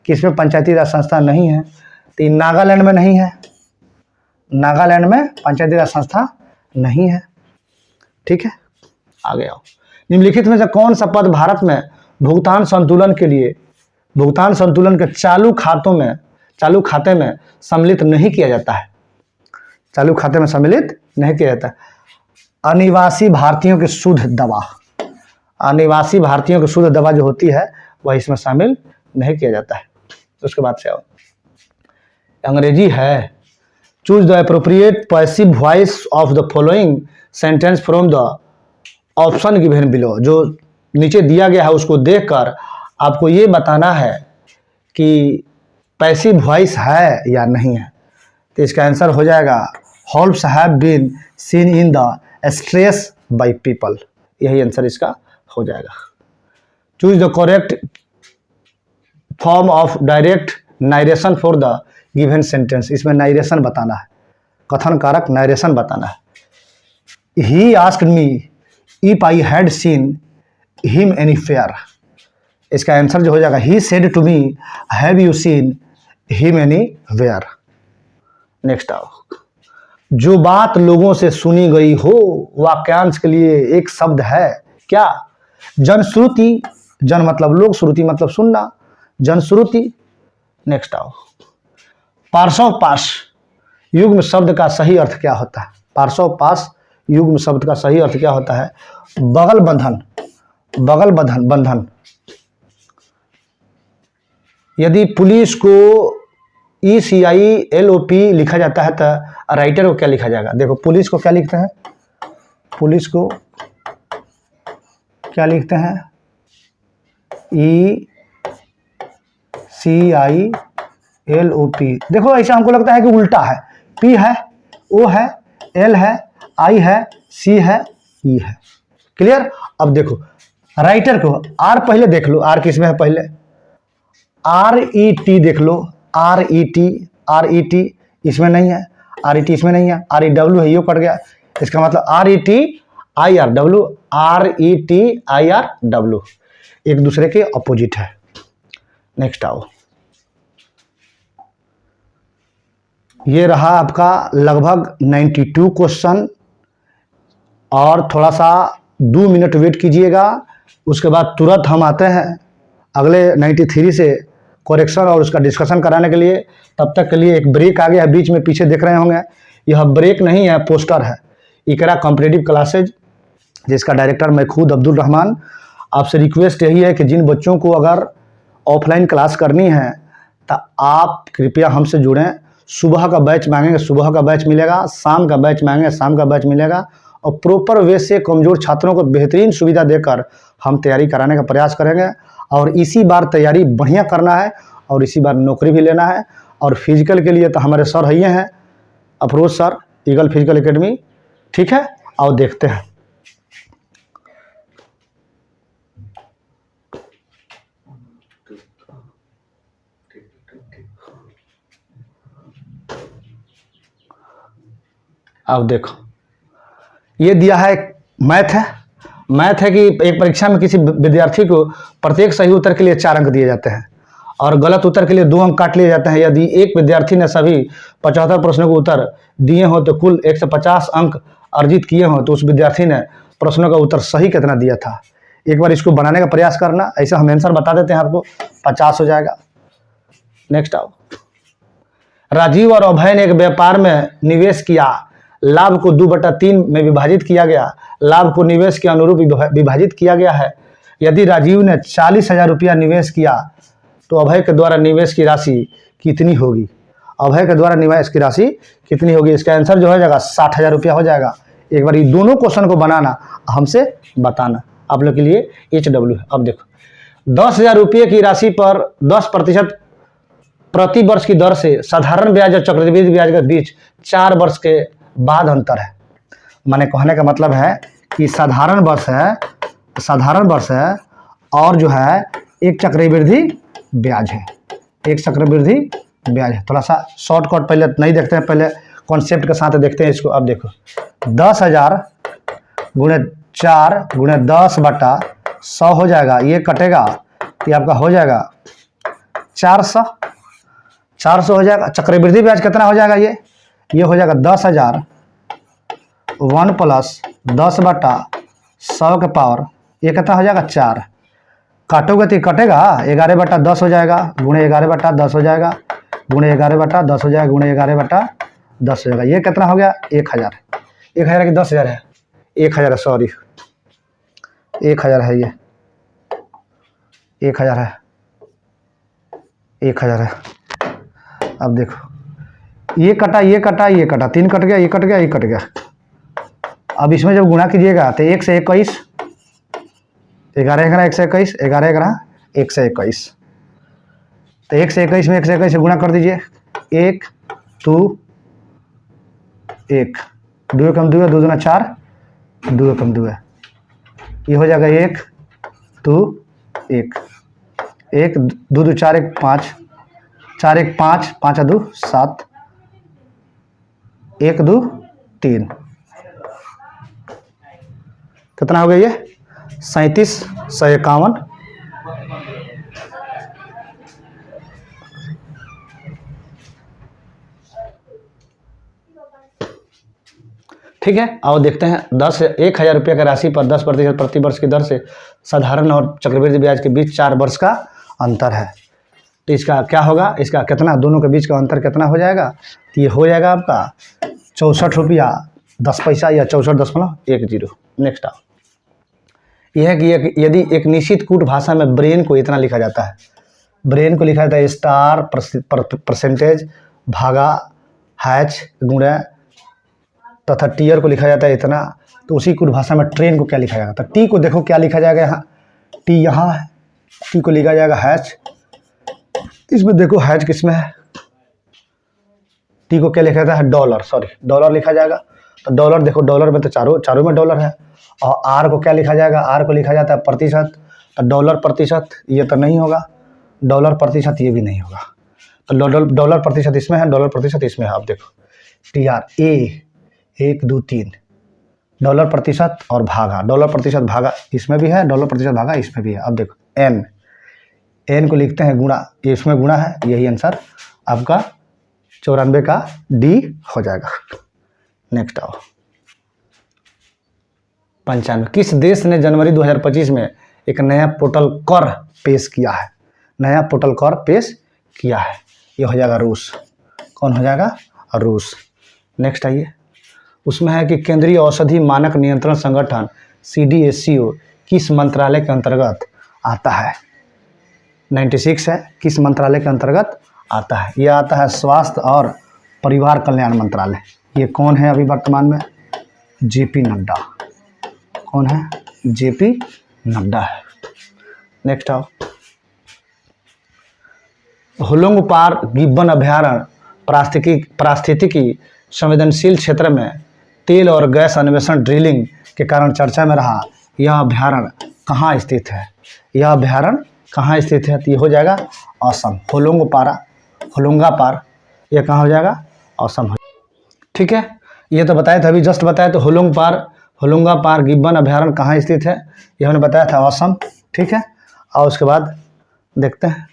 [SPEAKER 1] किसमें पंचायती राज संस्था नहीं है? तो नागालैंड में नहीं है। नागालैंड में पंचायती राज संस्था नहीं है। ठीक है, आगे आओ। निम्नलिखित में से कौन सा पद भारत में भुगतान संतुलन के लिए भुगतान संतुलन के चालू खाते में सम्मिलित नहीं किया जाता है, चालू खाते में सम्मिलित नहीं किया जाता है। अनिवासी भारतीयों की शुद्ध दवा, अनिवासी भारतीयों की शुद्ध दवा जो होती है वह इसमें शामिल नहीं किया जाता है। उसके बाद से अंग्रेजी है। Choose the appropriate passive voice of the following sentence from the option given below. जो नीचे दिया गया है उसको देखकर आपको ये बताना है कि पैसिव वॉइस है या नहीं है। तो इसका आंसर हो जाएगा helps have been seen in the stress by people, यही आंसर इसका हो जाएगा। Choose the correct form of direct narration for the given sentence. इसमें नारेशन बताना है, कथन कारक नारेशन बताना है। He asked me if I had seen him anywhere. इसका आंसर जो हो जाएगा he said to me have you seen him anywhere. Next आओ। जो बात लोगों से सुनी गई हो, वाक्यांश के लिए एक शब्द है क्या? जनश्रुति। जन मतलब लोग, श्रुति मतलब सुनना, जनश्रुति। नेक्स्ट आओ। पार्श्व पास युग्म शब्द का सही अर्थ क्या होता है? पार्श्व पास युग्म शब्द का सही अर्थ क्या होता है? बगल बंधन, बगल बंधन। यदि पुलिस को ECILOP लिखा जाता है तो राइटर को क्या लिखा जाएगा? देखो पुलिस को क्या लिखते हैं, पुलिस को क्या लिखते हैं? ECILOP। देखो ऐसा हमको लगता है कि उल्टा है, P है, O है, L है, I है, C है, E है। क्लियर? अब देखो राइटर को R पहले देख लो, R किसमें है पहले? RET देख लो, RET इसमें नहीं है, RET इसमें नहीं है, REW है, ये कट गया। इसका मतलब RETIRW एक दूसरे के अपोजिट है। नेक्स्ट आओ। ये रहा आपका लगभग 92 क्वेश्चन, और थोड़ा सा 2 मिनट वेट कीजिएगा, उसके बाद तुरंत हम आते हैं अगले 93 से करेक्शन और उसका डिस्कशन कराने के लिए। तब तक के लिए एक ब्रेक आ गया है बीच में, पीछे देख रहे होंगे, यह ब्रेक नहीं है, पोस्टर है। इकरा कॉम्पिटिटिव क्लासेज, जिसका डायरेक्टर मैं खुद अब्दुल रहमान। आपसे रिक्वेस्ट यही है कि जिन बच्चों को अगर ऑफलाइन क्लास करनी है तो आप कृपया हमसे जुड़ें। सुबह का बैच मांगेंगे, सुबह का बैच मिलेगा, शाम का बैच मांगेंगे, शाम का बैच मिलेगा। और प्रॉपर वे से कमज़ोर छात्रों को बेहतरीन सुविधा देकर हम तैयारी कराने का प्रयास करेंगे। और इसी बार तैयारी बढ़िया करना है और इसी बार नौकरी भी लेना है। और फिजिकल के लिए तो हमारे सर है हैं, Afroz sir, eagle Physical academy. ठीक है, आओ देखते हैं। अब देखो ये दिया है मैथ है कि एक परीक्षा में किसी विद्यार्थी को प्रत्येक सही उत्तर के लिए 4 अंक दिए जाते हैं और गलत उत्तर के लिए 2 अंक काट लिए जाते हैं। यदि एक विद्यार्थी ने सभी 75 प्रश्नों को उत्तर दिए हो तो कुल 150 अंक अर्जित किए हों, तो उस विद्यार्थी ने प्रश्नों का उत्तर सही कितना दिया था। एक बार इसको बनाने का प्रयास करना, ऐसा हम आंसर बता देते हैं आपको, 50 हो जाएगा। नेक्स्ट आओ। राजीव और अभय ने एक व्यापार में निवेश किया, लाभ को 2/3 में विभाजित किया गया। लाभ को निवेश के अनुरूप विभाजित किया गया है। यदि राजीव ने 40,000 रुपया निवेश किया तो अभय के द्वारा निवेश की राशि कितनी होगी? अभय के द्वारा निवेश की राशि कितनी होगी? इसका आंसर जो हो जाएगा 60,000 रुपया हो जाएगा। एक बार ये दोनों क्वेश्चन को बनाना, हमसे बताना, आप लोग के लिए HW है। अब देखो 10,000 रुपये की राशि पर 10% प्रति वर्ष की दर से साधारण ब्याज और चक्रवृद्धि ब्याज के बीच 4 वर्ष के बाद अंतर है। माने कहने का मतलब है कि साधारण वर्ष है और जो है एक चक्रवृद्धि ब्याज है, एक चक्रवृद्धि ब्याज है। थोड़ा सा शॉर्टकट पहले नहीं देखते हैं, पहले कॉन्सेप्ट के साथ देखते हैं इसको। अब देखो 10,000 गुणे 4 गुणे 10/100 हो जाएगा, ये कटेगा, ये आपका हो जाएगा 400 हो जाएगा। चक्रवृद्धि ब्याज कितना हो जाएगा? ये हो जाएगा 10,000 1 + 10/100 के पावर, ये कितना हो जाएगा 4। काटोगे तो ये कटेगा, 11/10 हो जाएगा, गुणे 11/10 हो जाएगा, गुणे 11/10 हो जाएगा, गुणे 11/10 हो जाएगा। ये कितना हो गया? 1000। 1000 है कि 10,000 है? 1000 है, सॉरी 1000 है, ये 1000 है, 1000 है। अब देखो ये कटा, ये कटा, ये कटा, 3 कट गया, ये कट गया, ये कट गया। अब इसमें जब गुणा कीजिएगा तो 1 से 21, 11 11 1 से 21, 11 11 1 से 21, तो 1 से 21 में 1 से 21 से गुणा कर दीजिए। 1 2 1, 2 कम 2 है, 2 दूना 4, 2 कम 2 है, ये हो जाएगा 1 2 1, 1 2 2 4 1 5, 4 1 5, 5 2 7, 1 2 3, कितना हो गया ये? 3751। ठीक है, आओ देखते हैं 10,000 रुपये का राशि पर 10% प्रति वर्ष की दर से साधारण और चक्रवृद्धि ब्याज के बीच 4 वर्ष का अंतर है। तो इसका क्या होगा? इसका कितना, दोनों के बीच का अंतर कितना हो जाएगा? तो ये हो जाएगा आपका 64 रुपया 10 पैसा या 64.10। नेक्स्ट आओ, यह है कि यदि एक निश्चित कूट भाषा में ब्रेन को इतना लिखा जाता है, ब्रेन को लिखा जाता है स्टार परसेंटेज भागा हैच गुणा तथा टीयर को लिखा जाता है इतना, तो उसी कूट भाषा में ट्रेन को क्या लिखा जाएगा? तो टी को देखो क्या लिखा जाएगा, यहाँ टी यहाँ है, टी को लिखा जाएगा हैच। इसमें देखो हैच किसमें है, टी को क्या लिखा जाता है? डॉलर, सॉरी डॉलर लिखा जाएगा। तो डॉलर देखो, डॉलर में तो चारों में डॉलर है। और आर को क्या लिखा जाएगा? आर को लिखा जाता है प्रतिशत। तो डॉलर प्रतिशत ये तो नहीं होगा, डॉलर प्रतिशत ये भी नहीं होगा। तो डॉलर प्रतिशत इसमें है, डॉलर प्रतिशत इसमें है। आप देखो टी आर ए 1 2 3, डॉलर प्रतिशत और भागा, डॉलर प्रतिशत भागा इसमें भी है, डॉलर प्रतिशत भागा इसमें भी है। अब देखो एन, एन को लिखते हैं गुणा, ये इसमें गुणा है, यही आंसर आपका 94 का डी हो जाएगा। नेक्स्ट आओ 95, किस देश ने जनवरी 2025 में एक नया पोर्टल कर पेश किया है? नया पोर्टल कर पेश किया है, ये हो जाएगा रूस। कौन हो जाएगा? रूस। नेक्स्ट आइए, उसमें है कि केंद्रीय औषधि मानक नियंत्रण संगठन CDSCO किस मंत्रालय के अंतर्गत आता है? 96 है, किस मंत्रालय के अंतर्गत आता है? यह आता है स्वास्थ्य और परिवार कल्याण मंत्रालय। ये कौन है अभी वर्तमान में? JP नड्डा। कौन है? JP नड्डा है। नेक्स्ट आओ, होलोंग पार गिब्बन अभयारण्य पारिस्थितिकी संवेदनशील क्षेत्र में तेल और गैस अन्वेषण ड्रिलिंग के कारण चर्चा में रहा। यह अभयारण्य कहाँ स्थित है? यह अभयारण्य कहाँ स्थित है? तो ये हो जाएगा असम। होलोंगा पार ये कहाँ हो जाएगा? असम। ठीक है, ये तो बताया था, अभी जस्ट बताया। तो होलोंगा पार गिब्बन अभयारण्य कहाँ स्थित है? ये हमने बताया था असम। ठीक है, और उसके बाद देखते हैं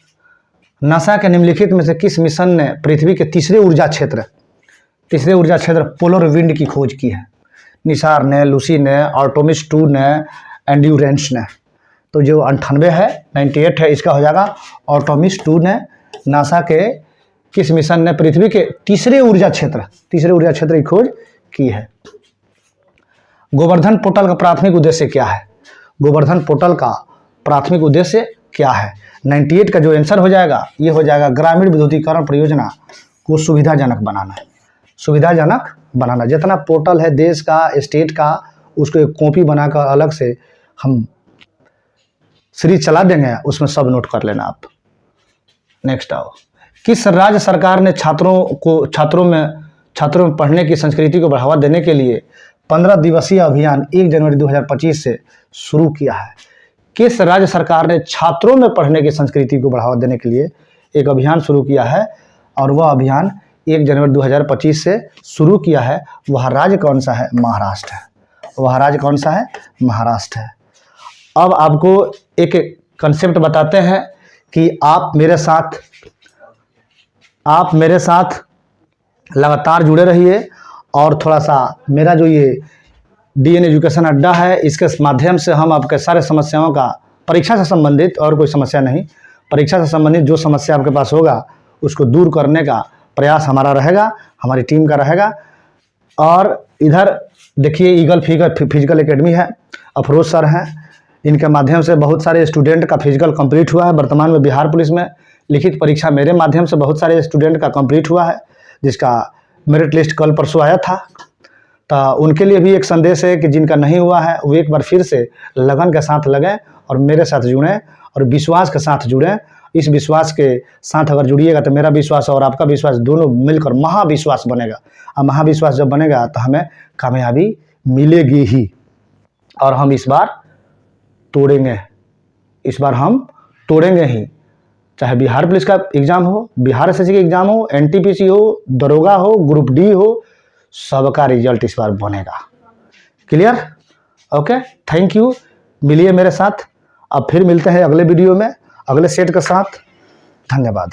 [SPEAKER 1] नासा के निम्नलिखित में से किस मिशन ने पृथ्वी के तीसरे ऊर्जा क्षेत्र पोलर विंड की खोज की है? निसार ने, लूसी ने, आर्टेमिस 2 ने, एंड्योरेंस ने। तो जो 98 है, 98 है, इसका हो जाएगा आर्टेमिस 2 ने। नासा के किस मिशन ने पृथ्वी के तीसरे ऊर्जा क्षेत्र की खोज की है? गोवर्धन पोर्टल का प्राथमिक उद्देश्य क्या है? गोवर्धन पोर्टल का प्राथमिक उद्देश्य क्या है? 98 का जो आंसर हो जाएगा ये हो जाएगा ग्रामीण विद्युतीकरण परियोजना को सुविधाजनक बनाना। जितना पोर्टल है देश का, स्टेट का, उसको एक कॉपी बनाकर अलग से हम सीरीज चला देंगे, उसमें सब नोट कर लेना आप। नेक्स्ट आओ, किस राज्य सरकार ने छात्रों में पढ़ने की संस्कृति को बढ़ावा देने के लिए 15 दिवसीय अभियान 1 जनवरी 2025 से शुरू किया है? किस राज्य सरकार ने छात्रों में पढ़ने की संस्कृति को बढ़ावा देने के लिए एक अभियान शुरू किया है? और वह अभियान 1 जनवरी 2025 से शुरू किया है। वह राज्य कौन सा है? महाराष्ट्र है। वह राज्य कौन सा है? महाराष्ट्र है। अब आपको एक कंसेप्ट बताते हैं कि आप मेरे साथ लगातार जुड़े रहिए और थोड़ा सा मेरा जो ये DN एजुकेशन अड्डा है, इसके माध्यम से हम आपके सारे समस्याओं का परीक्षा से संबंधित और कोई समस्या नहीं, परीक्षा से संबंधित जो समस्या आपके पास होगा उसको दूर करने का प्रयास हमारा रहेगा, हमारी टीम का रहेगा। और इधर देखिए ईगल फिजिकल एकेडमी है, अफरोज सर हैं, इनके माध्यम से बहुत सारे स्टूडेंट का फिजिकल कंप्लीट हुआ है। वर्तमान में बिहार पुलिस में लिखित परीक्षा मेरे माध्यम से बहुत सारे स्टूडेंट का कंप्लीट हुआ है, जिसका मेरिट लिस्ट कल परसों आया था। तो उनके लिए भी एक संदेश है कि जिनका नहीं हुआ है वो एक बार फिर से लगन के साथ लगें और मेरे साथ जुड़ें और विश्वास के साथ जुड़ें। इस विश्वास के साथ अगर जुड़िएगा तो मेरा विश्वास और आपका विश्वास दोनों मिलकर महाविश्वास बनेगा, और महाविश्वास जब बनेगा तो हमें कामयाबी मिलेगी ही। और हम इस बार तोड़ेंगे, इस बार हम तोड़ेंगे ही। चाहे बिहार पुलिस का एग्ज़ाम हो, बिहार एसएससी का एग्ज़ाम हो, एनटीपीसी हो, दरोगा हो, ग्रुप डी हो, सबका रिजल्ट इस बार बनेगा। क्लियर? Okay, thank you. मिलिए मेरे साथ, अब फिर मिलते हैं अगले वीडियो में अगले सेट के साथ। धन्यवाद।